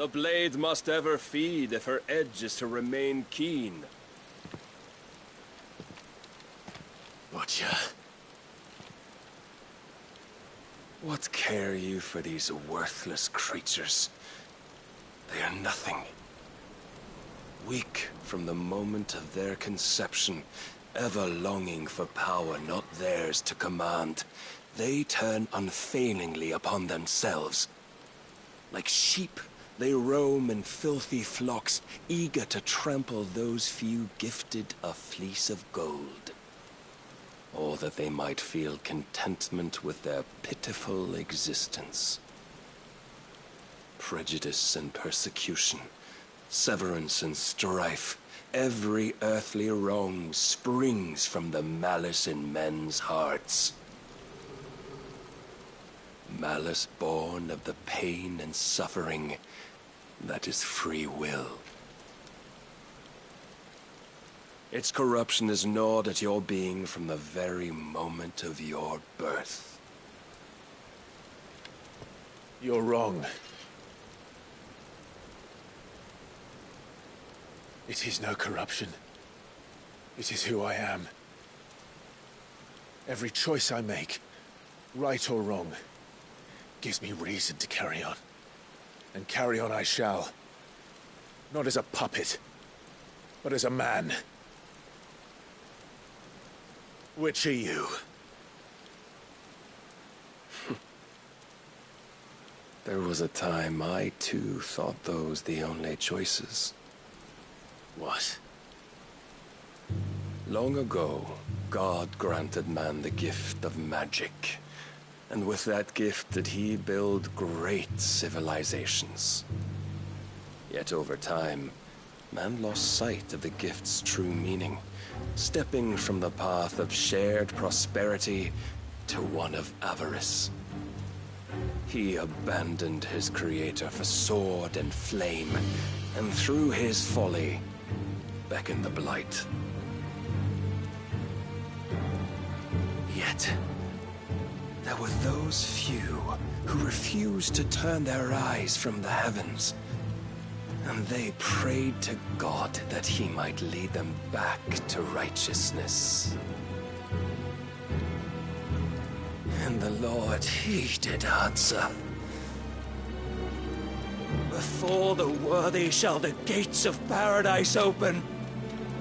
The blade must ever feed if her edge is to remain keen. Butcher. What care you for these worthless creatures? They are nothing. Weak from the moment of their conception, ever longing for power not theirs to command, they turn unfailingly upon themselves. Like sheep, they roam in filthy flocks, eager to trample those few gifted a fleece of gold. Or that they might feel contentment with their pitiful existence. Prejudice and persecution, severance and strife, every earthly wrong springs from the malice in men's hearts. Malice born of the pain and suffering that is free will. Its corruption is gnawed at your being from the very moment of your birth. You're wrong. It is no corruption. It is who I am. Every choice I make, right or wrong, gives me reason to carry on. And carry on I shall. Not as a puppet, but as a man. Which are you? There was a time I too thought those the only choices. What? Long ago, God granted man the gift of magic. And with that gift did he build great civilizations. Yet over time, man lost sight of the gift's true meaning, stepping from the path of shared prosperity to one of avarice. He abandoned his creator for sword and flame, and through his folly, beckoned the blight. Yet, there were those few who refused to turn their eyes from the heavens, and they prayed to God that he might lead them back to righteousness. And the Lord, he did answer. Before the worthy shall the gates of paradise open.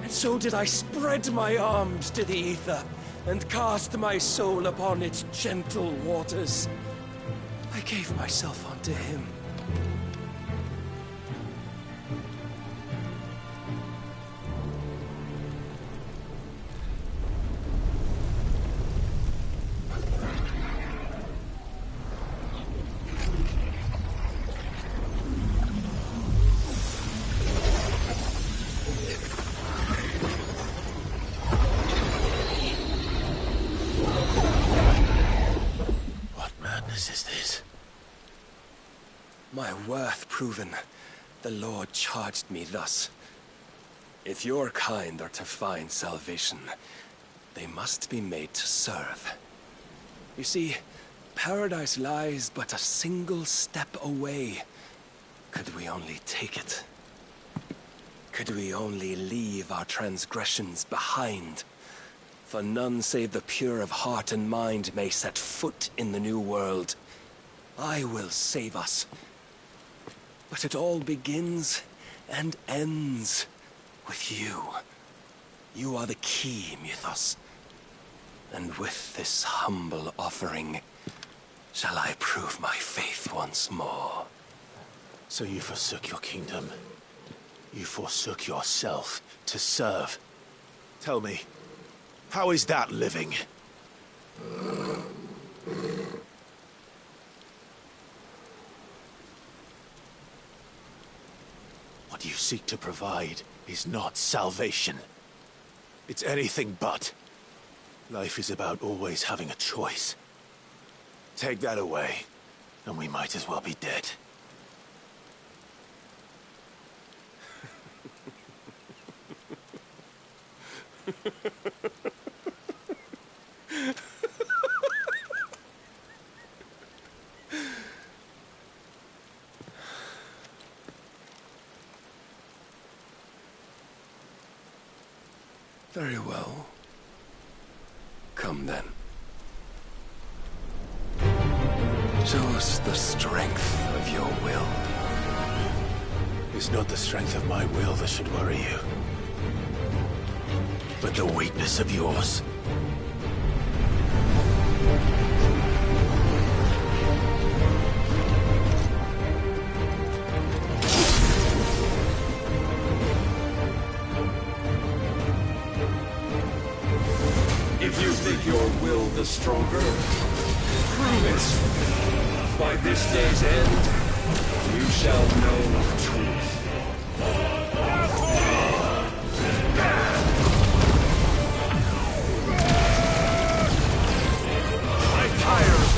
And so did I spread my arms to the ether, and cast my soul upon its gentle waters. I gave myself unto him. My worth proven, the Lord charged me thus. If your kind are to find salvation, they must be made to serve. You see, paradise lies but a single step away. Could we only take it? Could we only leave our transgressions behind? For none save the pure of heart and mind may set foot in the new world. I will save us. But it all begins and ends with you. You are the key, Mythos. And with this humble offering, shall I prove my faith once more. So you forsook your kingdom. You forsook yourself to serve. Tell me, how is that living? What you seek to provide is not salvation. It's anything but. Life is about always having a choice. Take that away, and we might as well be dead. Very well. Come then. Show us the strength of your will. It's not the strength of my will that should worry you, but the weakness of yours. If you think your will the stronger, prove it. By this day's end, you shall know truth. I'm tired.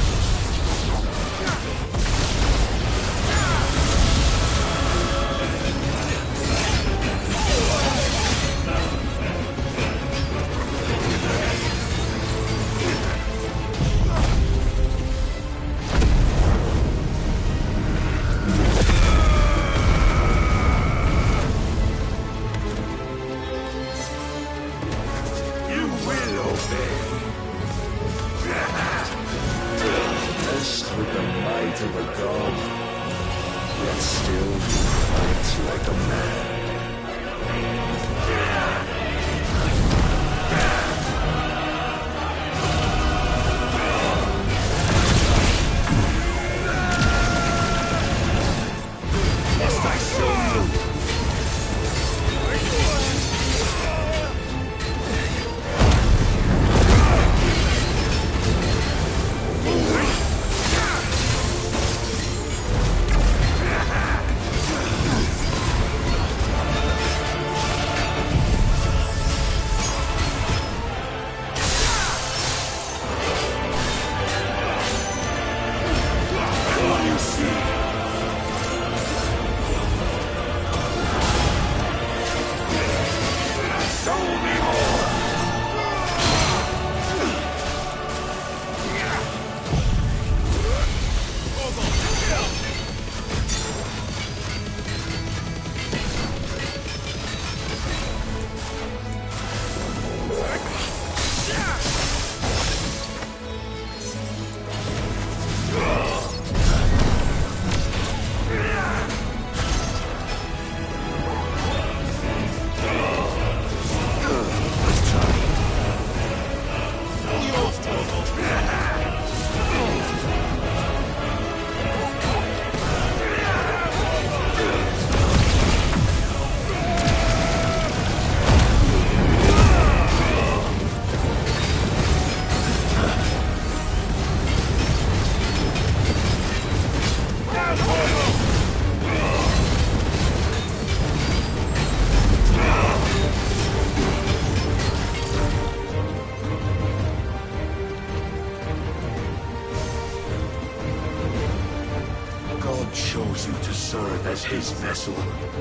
chose you to serve as his vessel,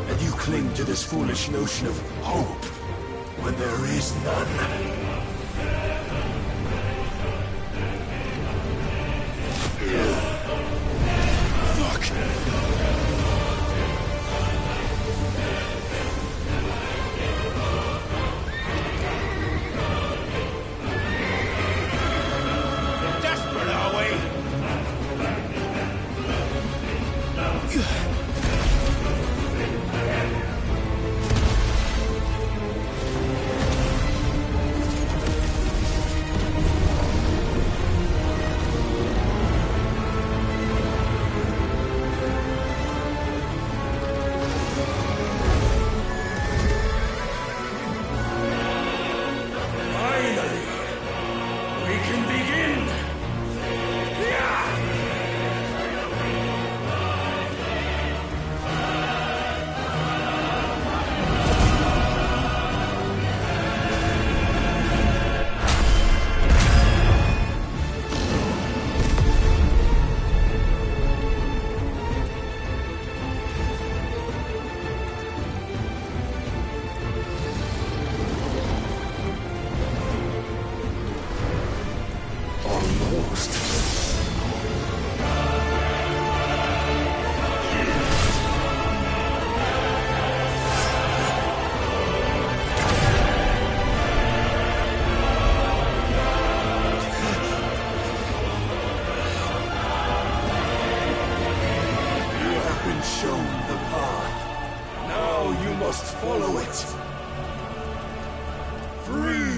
and you cling to this foolish notion of hope when there is none.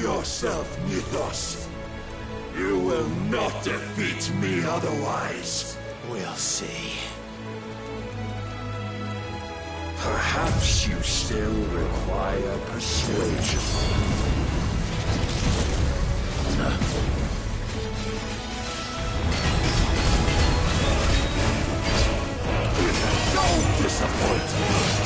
yourself, Mythos. You will not defeat me otherwise. We'll see. Perhaps you still require persuasion. Don't disappoint me!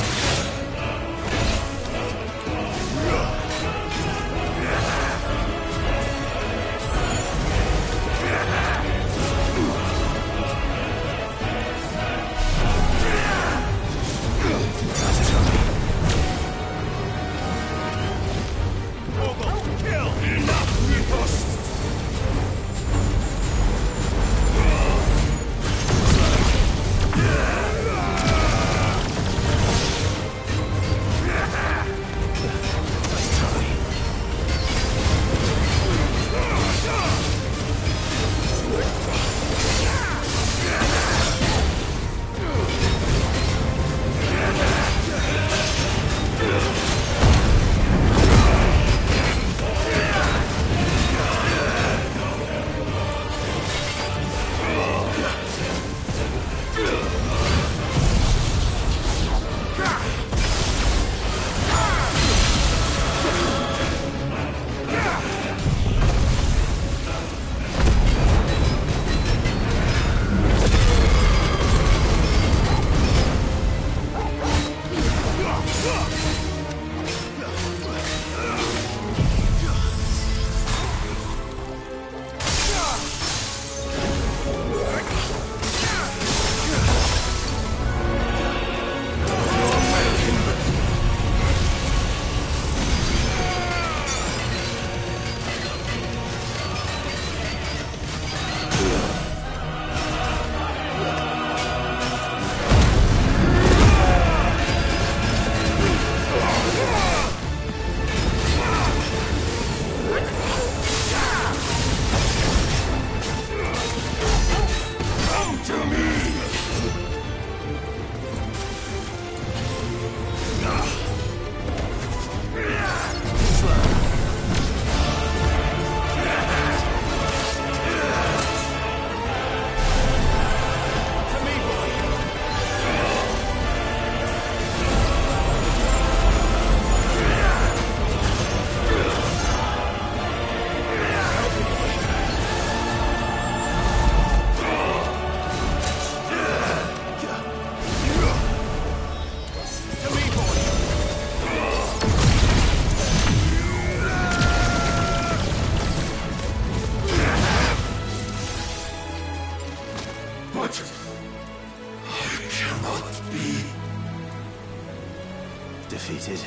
Defeated?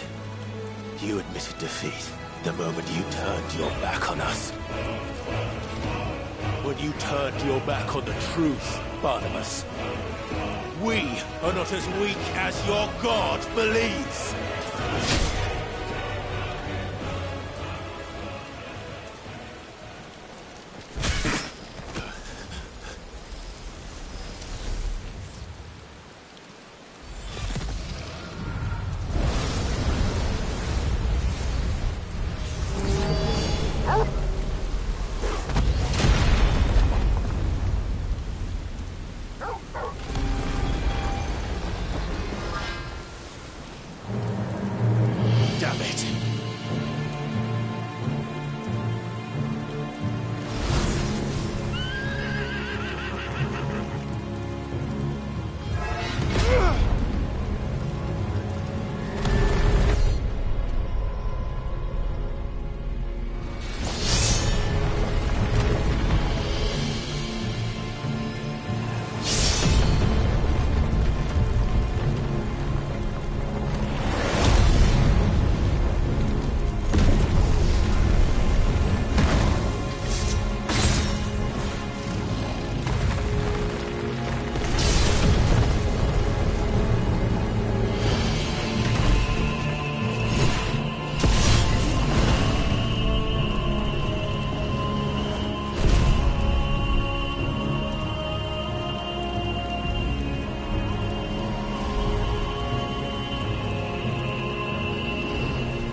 You admitted defeat the moment you turned your back on us. When you turned your back on the truth, Barnabas. We are not as weak as your god believes. Damn it.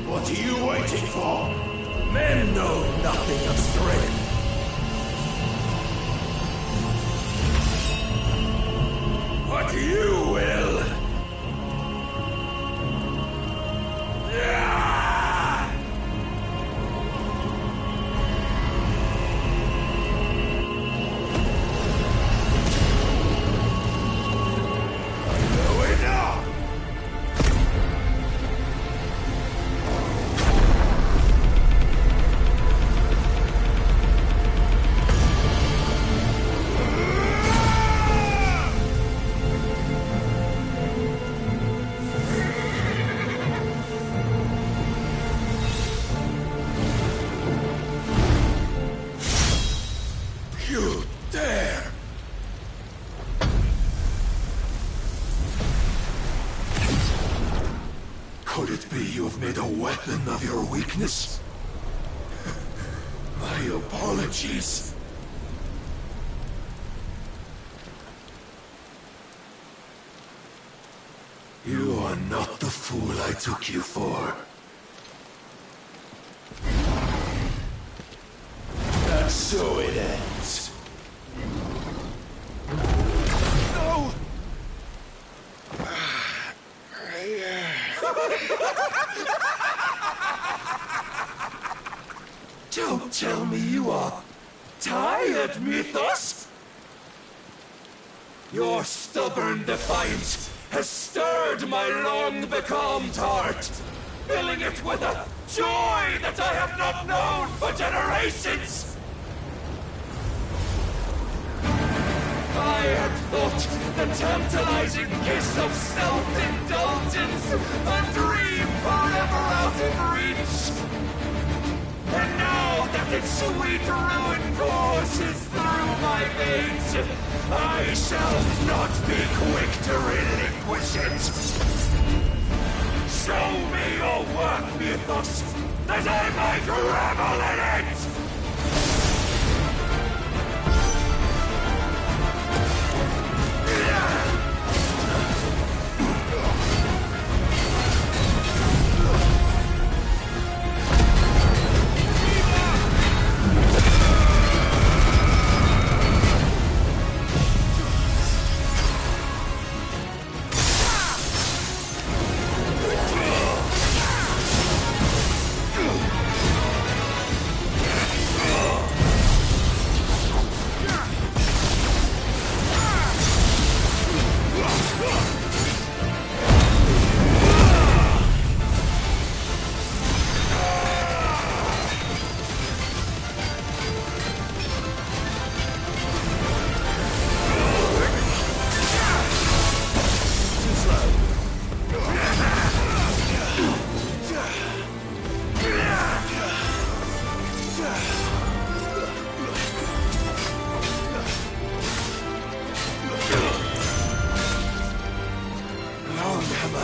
What are you waiting for? Men know nothing of strength. But you will. You dare! Could it be you have made a weapon of your weakness? My apologies. You are not the fool I took you for. And so it ends. No! Don't tell me you are tired, Mythos! Your stubborn defiance has stirred my long-becalmed heart, filling it with a joy that I have not known for generations! I had thought the tantalizing kiss of self-indulgence a dream forever out of reach. And now that its sweet ruin courses through my veins, I shall not be quick to relinquish it. Show me your work, Mythos, that I might revel in it!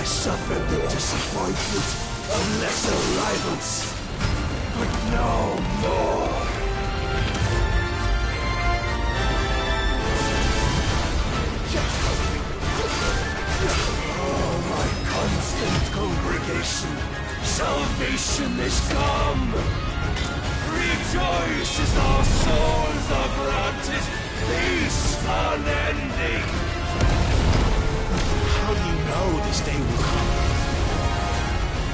Suffered the disappointment of lesser rivals, but no more. Oh, my constant congregation, salvation is come. Rejoice as our souls are granted peace unending. How do you know this day will come?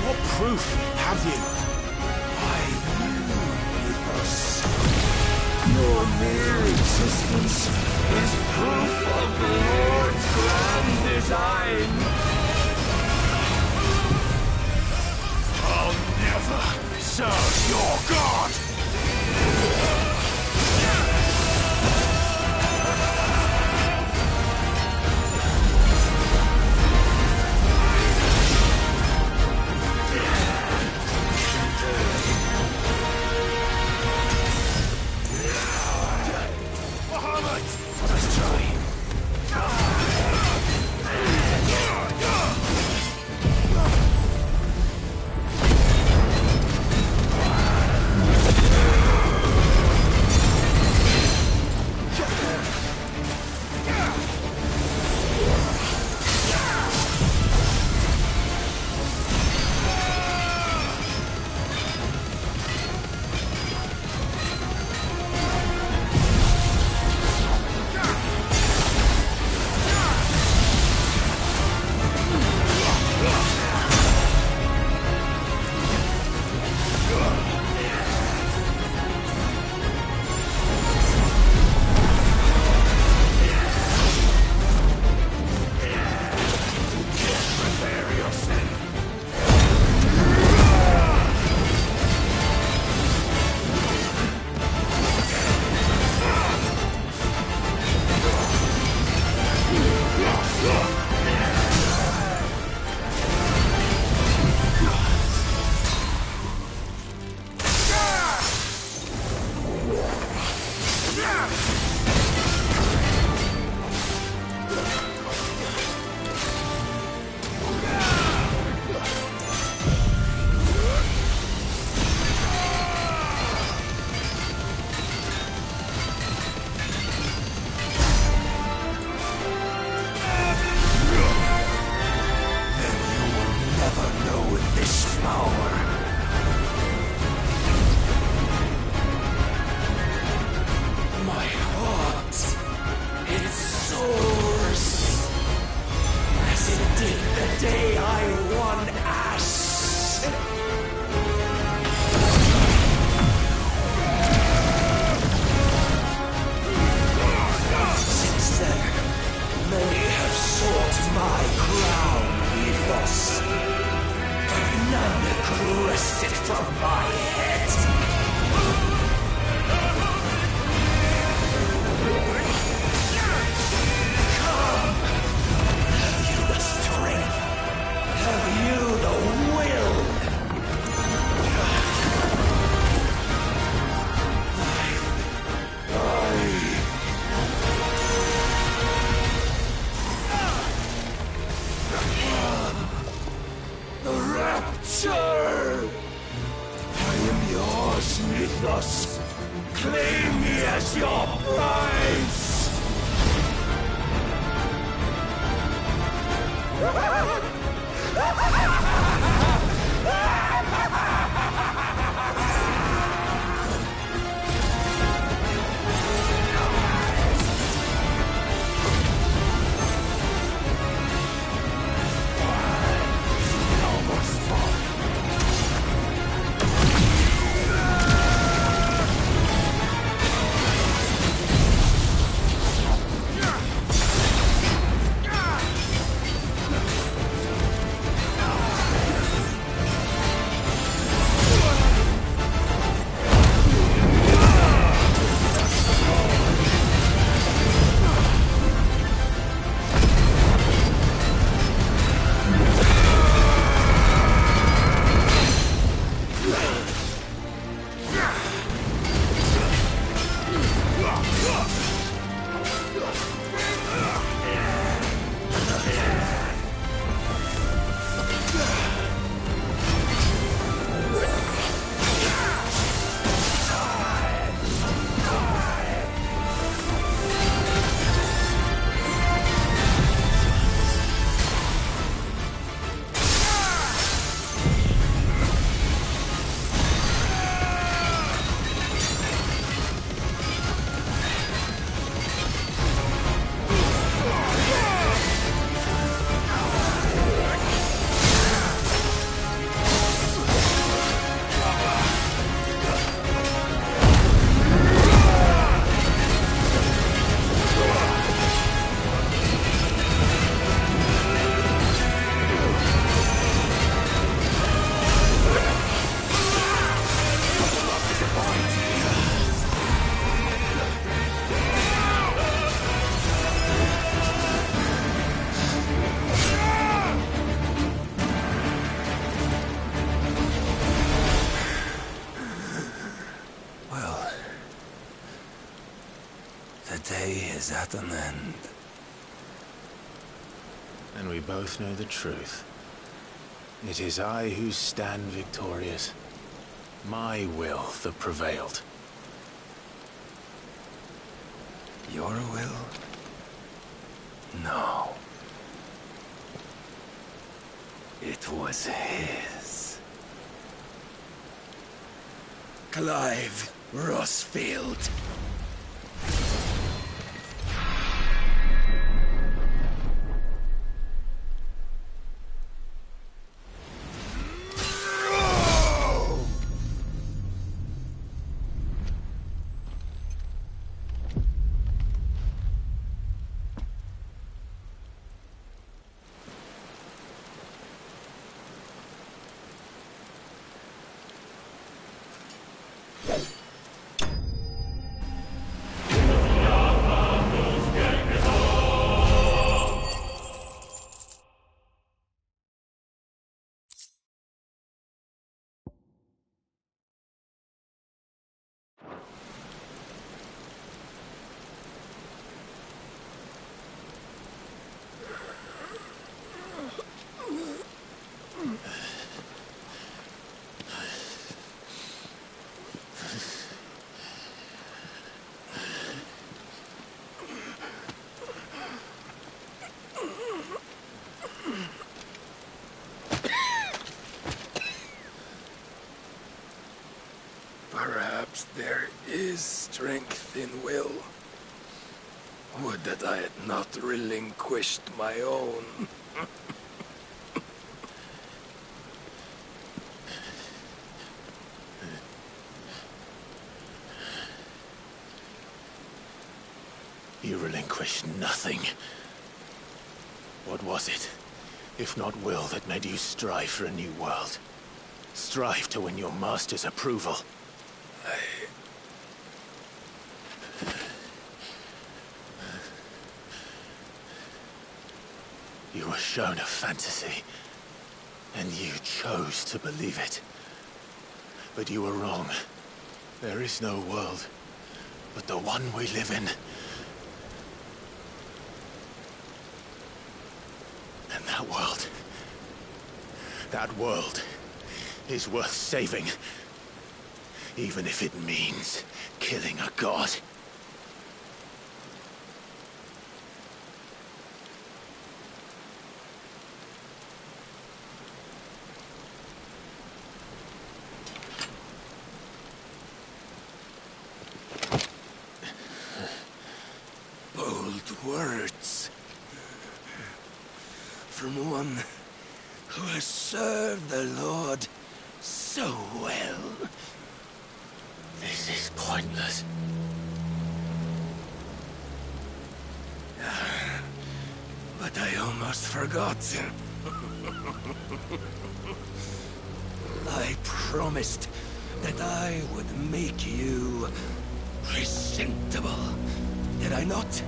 What proof have you? Why, you, Mythos. Your mere existence is proof of the Lord's grand design. I'll never serve your god! Let's try. my head! Come! Have you the strength? Have you the will? The rapture! I am yours, Mythos. Claim me as your prize! Is at an end. And we both know the truth. It is I who stand victorious. My will that prevailed. Your will? No. It was his. Clive Rossfield. Perhaps there is strength in will. Would that I had not relinquished my own. You relinquished nothing. What was it, if not will, that made you strive for a new world? Strive to win your master's approval. You were shown a fantasy, and you chose to believe it. But you were wrong. There is no world, but the one we live in. And that world is worth saving, even if it means killing a god. Bold words from one who has served the Lord so well. This is pointless. But I almost forgot. I promised that I would make you presentable. Did I not?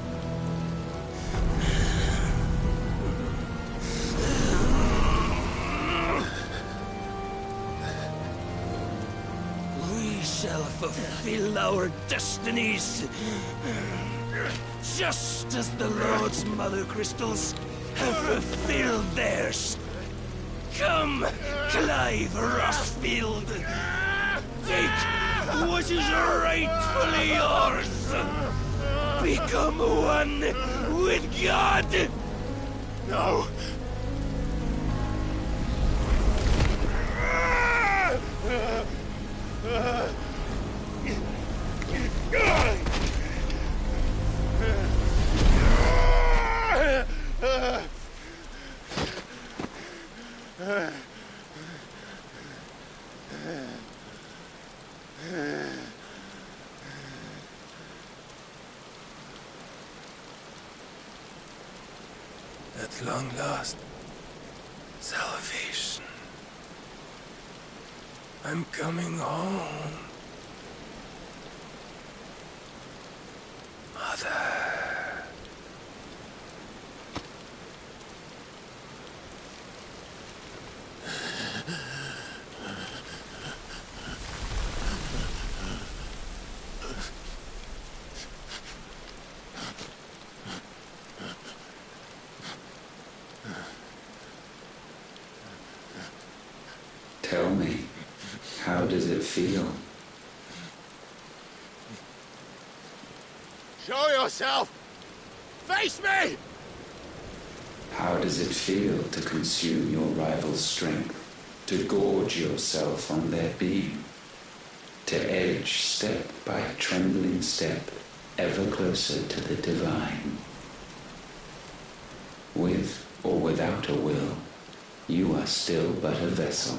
We shall fulfill our destinies, just as the Lord's Mother Crystals have fulfilled theirs. Come, Clive Rossfield. Take what is rightfully yours. Become one with God. No. At long last, salvation. I'm coming home. Mother. Tell me, how does it feel? Show yourself! Face me! How does it feel to consume your rival's strength, to gorge yourself on their beam, to edge step by trembling step ever closer to the divine? With or without a will, you are still but a vessel,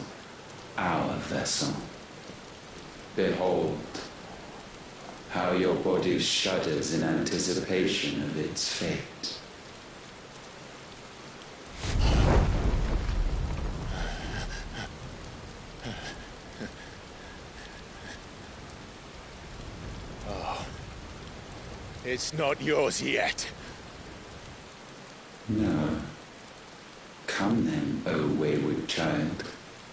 our vessel. Behold, how your body shudders in anticipation of its fate. Oh, it's not yours yet. No. Come then, O wayward child.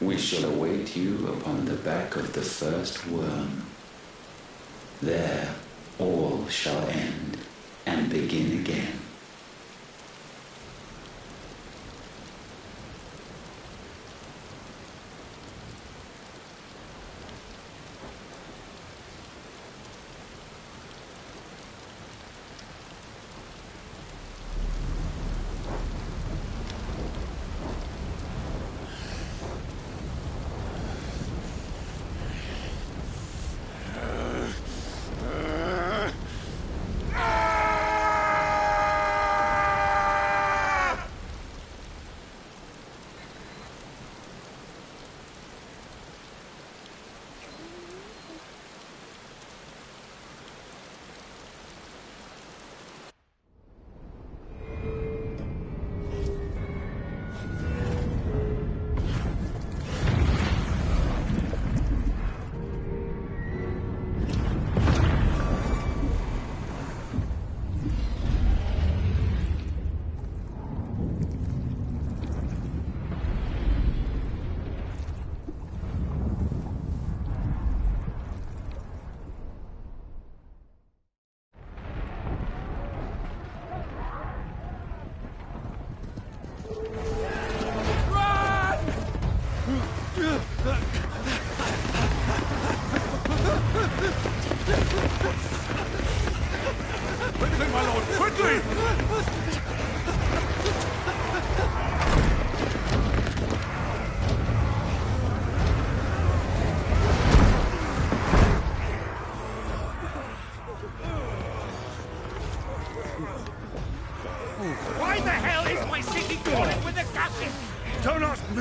We shall await you upon the back of the first worm. There, all shall end and begin again.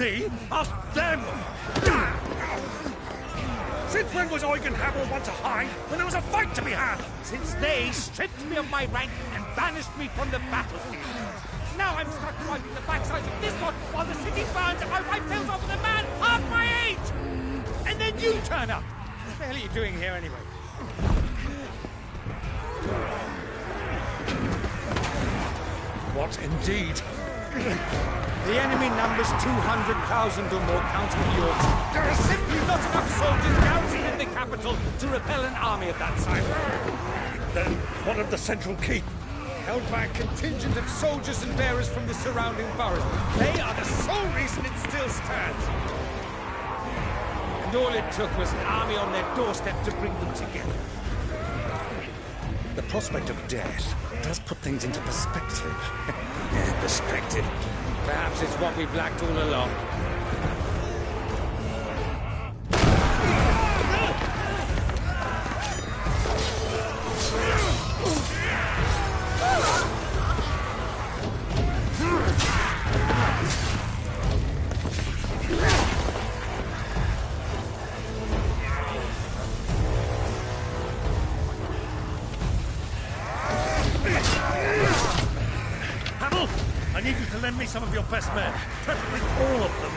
me? Ask them! Since when was Eugen Hamel one to hide when there was a fight to be had? Since they stripped me of my rank and banished me from the battlefield. Now I'm stuck wiping the backsides of this lot while the city burns and my wife tells off with a man half my age! And then you turn up! What the hell are you doing here anyway? What indeed? The enemy numbers 200,000 or more, counting the orcs. There are simply not enough soldiers garrisoned in the capital to repel an army of that size. Then what of the central keep? Held by a contingent of soldiers and bearers from the surrounding boroughs. They are the sole reason it still stands. And all it took was an army on their doorstep to bring them together. The prospect of death does put things into perspective. Perspective. Perhaps it's what we've lacked all along. I need you to lend me some of your best men. Preferably all of them.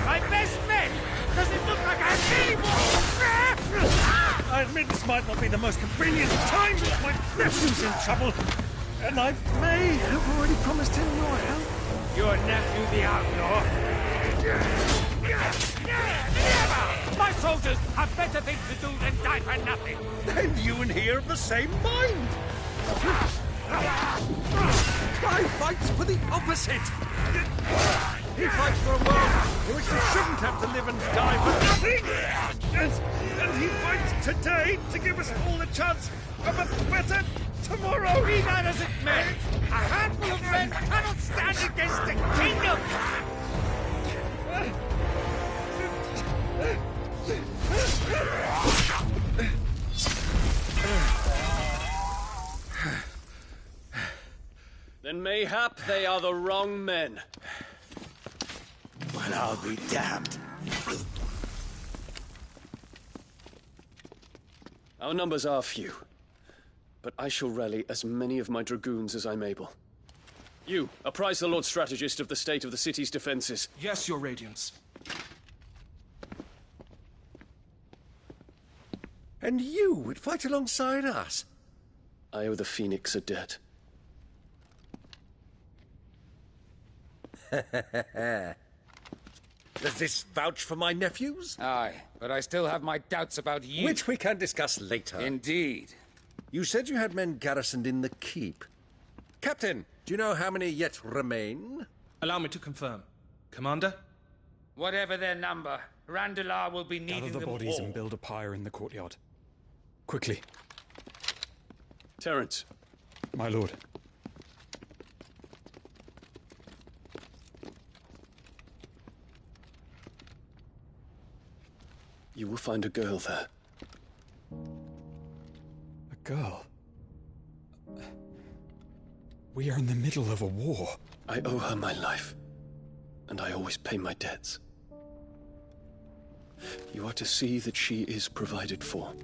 My best men? Does it look like I have any more? I admit this might not be the most convenient time, but my nephew's in trouble. And I may have already promised him your help. Your nephew, the outlaw? Never! My soldiers have better things to do than die for nothing. Then you and he are of the same mind. Clive fights for the opposite. He fights for a world in which they shouldn't have to live and die for nothing. And he fights today to give us all a chance of a better tomorrow. Be that as it may, a handful of men cannot stand against a kingdom. Then mayhap they are the wrong men. Well, I'll be damned. Our numbers are few, but I shall rally as many of my dragoons as I'm able. You, apprise the Lord Strategist of the state of the city's defenses. Yes, Your Radiance. And you would fight alongside us? I owe the Phoenix a debt. Does this vouch for my nephews? Aye, but I still have my doubts about you. Which we can discuss later. Indeed. You said you had men garrisoned in the keep. Captain, do you know how many yet remain? Allow me to confirm. Commander? Whatever their number, Randalar will be needing them all. Gather the bodies and build a pyre in the courtyard. Quickly. Terence. My lord. You will find a girl there. A girl? We are in the middle of a war. I owe her my life, and I always pay my debts. You are to see that she is provided for.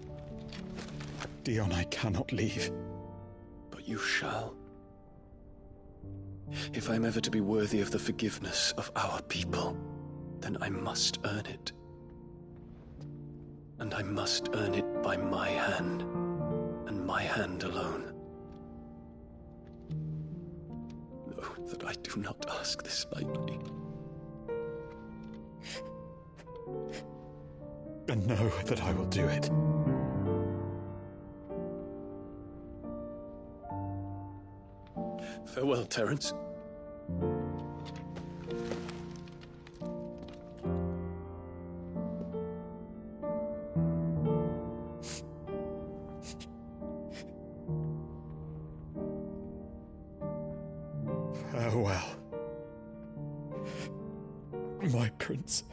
Dion, I cannot leave. But you shall. If I am ever to be worthy of the forgiveness of our people, then I must earn it. And I must earn it by my hand, and my hand alone. Know that I do not ask this lightly. And know that I will do it. Farewell, Terence. Farewell, my prince.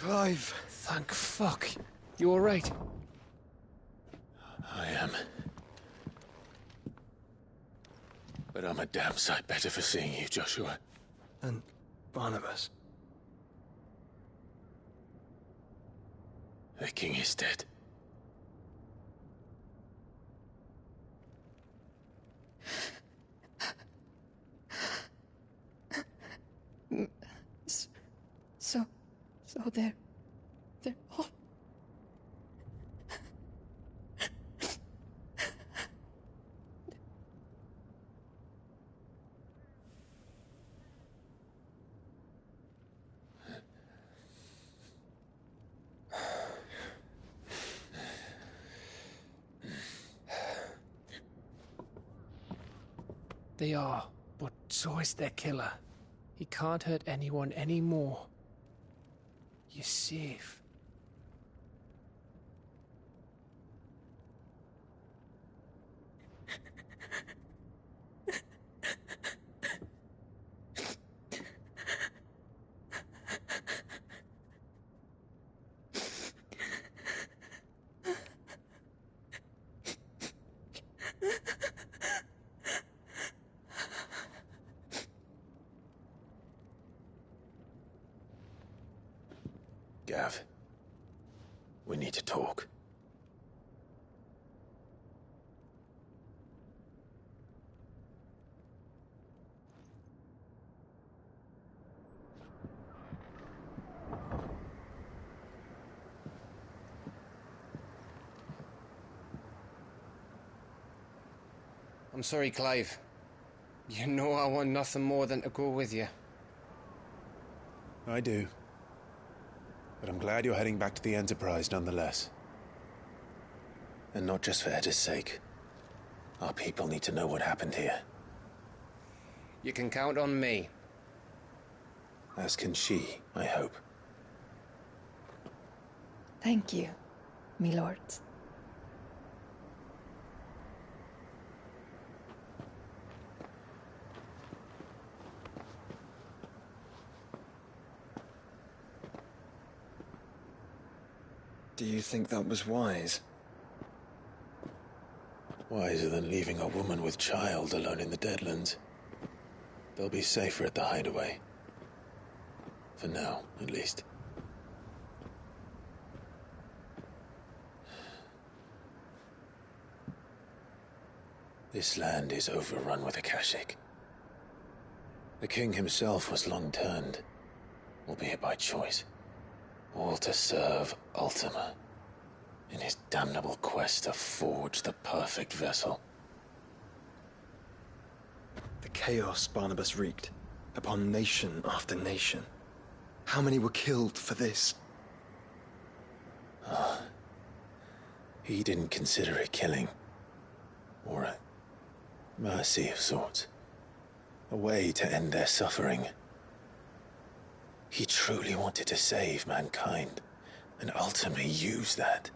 Clive! Thank fuck. You alright? I am. But I'm a damn sight better for seeing you, Joshua. And Barnabas. The king is dead. So they're all... They are, but so is their killer. He can't hurt anyone anymore. You're safe. Gav, we need to talk. I'm sorry, Clive. You know I want nothing more than to go with you. I do. But I'm glad you're heading back to the Enterprise nonetheless. And not just for Edda's sake. Our people need to know what happened here. You can count on me. As can she, I hope. Thank you, me lords. Do you think that was wise? Wiser than leaving a woman with child alone in the Deadlands. They'll be safer at the hideaway. For now, at least. This land is overrun with Akashic. The king himself was long turned, albeit by choice. All to serve Ultima, in his damnable quest to forge the perfect vessel. The chaos Barnabas wreaked upon nation after nation. How many were killed for this? He didn't consider it killing. Or a mercy of sorts. A way to end their suffering. He truly wanted to save mankind, and ultimately use that.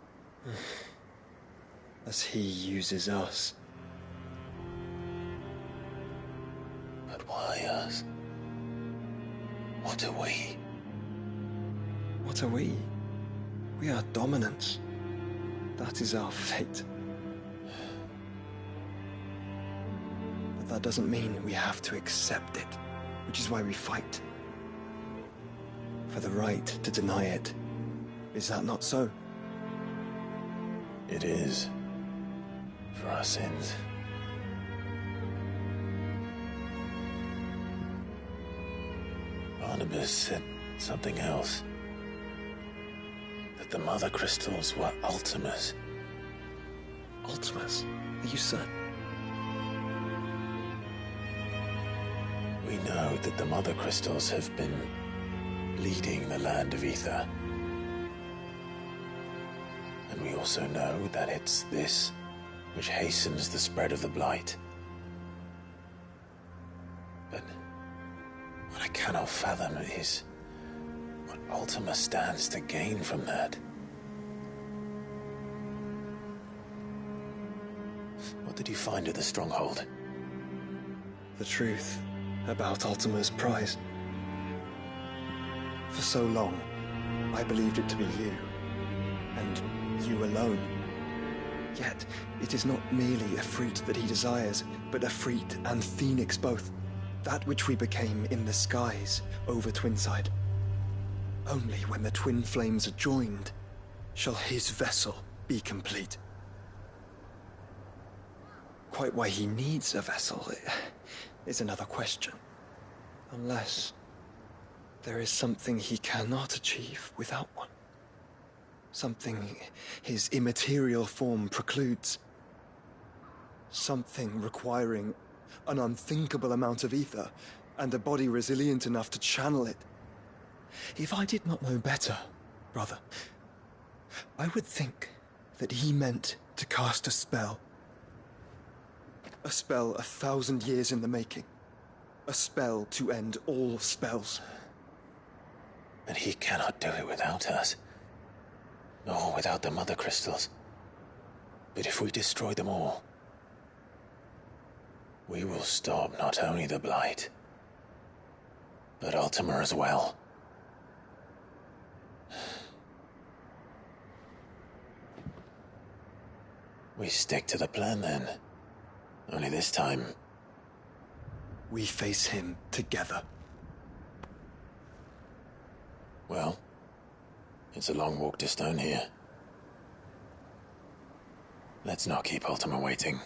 As he uses us. But why us? What are we? What are we? We are dominance. That is our fate. But that doesn't mean we have to accept it, which is why we fight. For the right to deny it. Is that not so? It is. For our sins. Barnabas said something else. That the Mother Crystals were Ultimas. Ultimas? Are you certain? We know that the Mother Crystals have been leading the land of Ether. And we also know that it's this which hastens the spread of the Blight. But what I cannot fathom is what Ultima stands to gain from that. What did you find at the Stronghold? The truth about Ultima's prize. For so long, I believed it to be you, and you alone. Yet, it is not merely a fruit that he desires, but a fruit and phoenix both, that which we became in the skies over Twinside. Only when the twin flames are joined shall his vessel be complete. Quite why he needs a vessel is another question. Unless there is something he cannot achieve without one. Something his immaterial form precludes. Something requiring an unthinkable amount of ether and a body resilient enough to channel it. If I did not know better, brother, I would think that he meant to cast a spell. A spell 1,000 years in the making. A spell to end all spells. But he cannot do it without us. Nor without the Mother Crystals. But if we destroy them all, we will stop not only the Blight, but Ultima as well. We stick to the plan then. Only this time, we face him together. Well, it's a long walk to Stone here. Let's not keep Ultima waiting.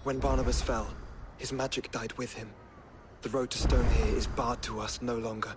When Barnabas fell, his magic died with him. The road to Stone here is barred to us no longer.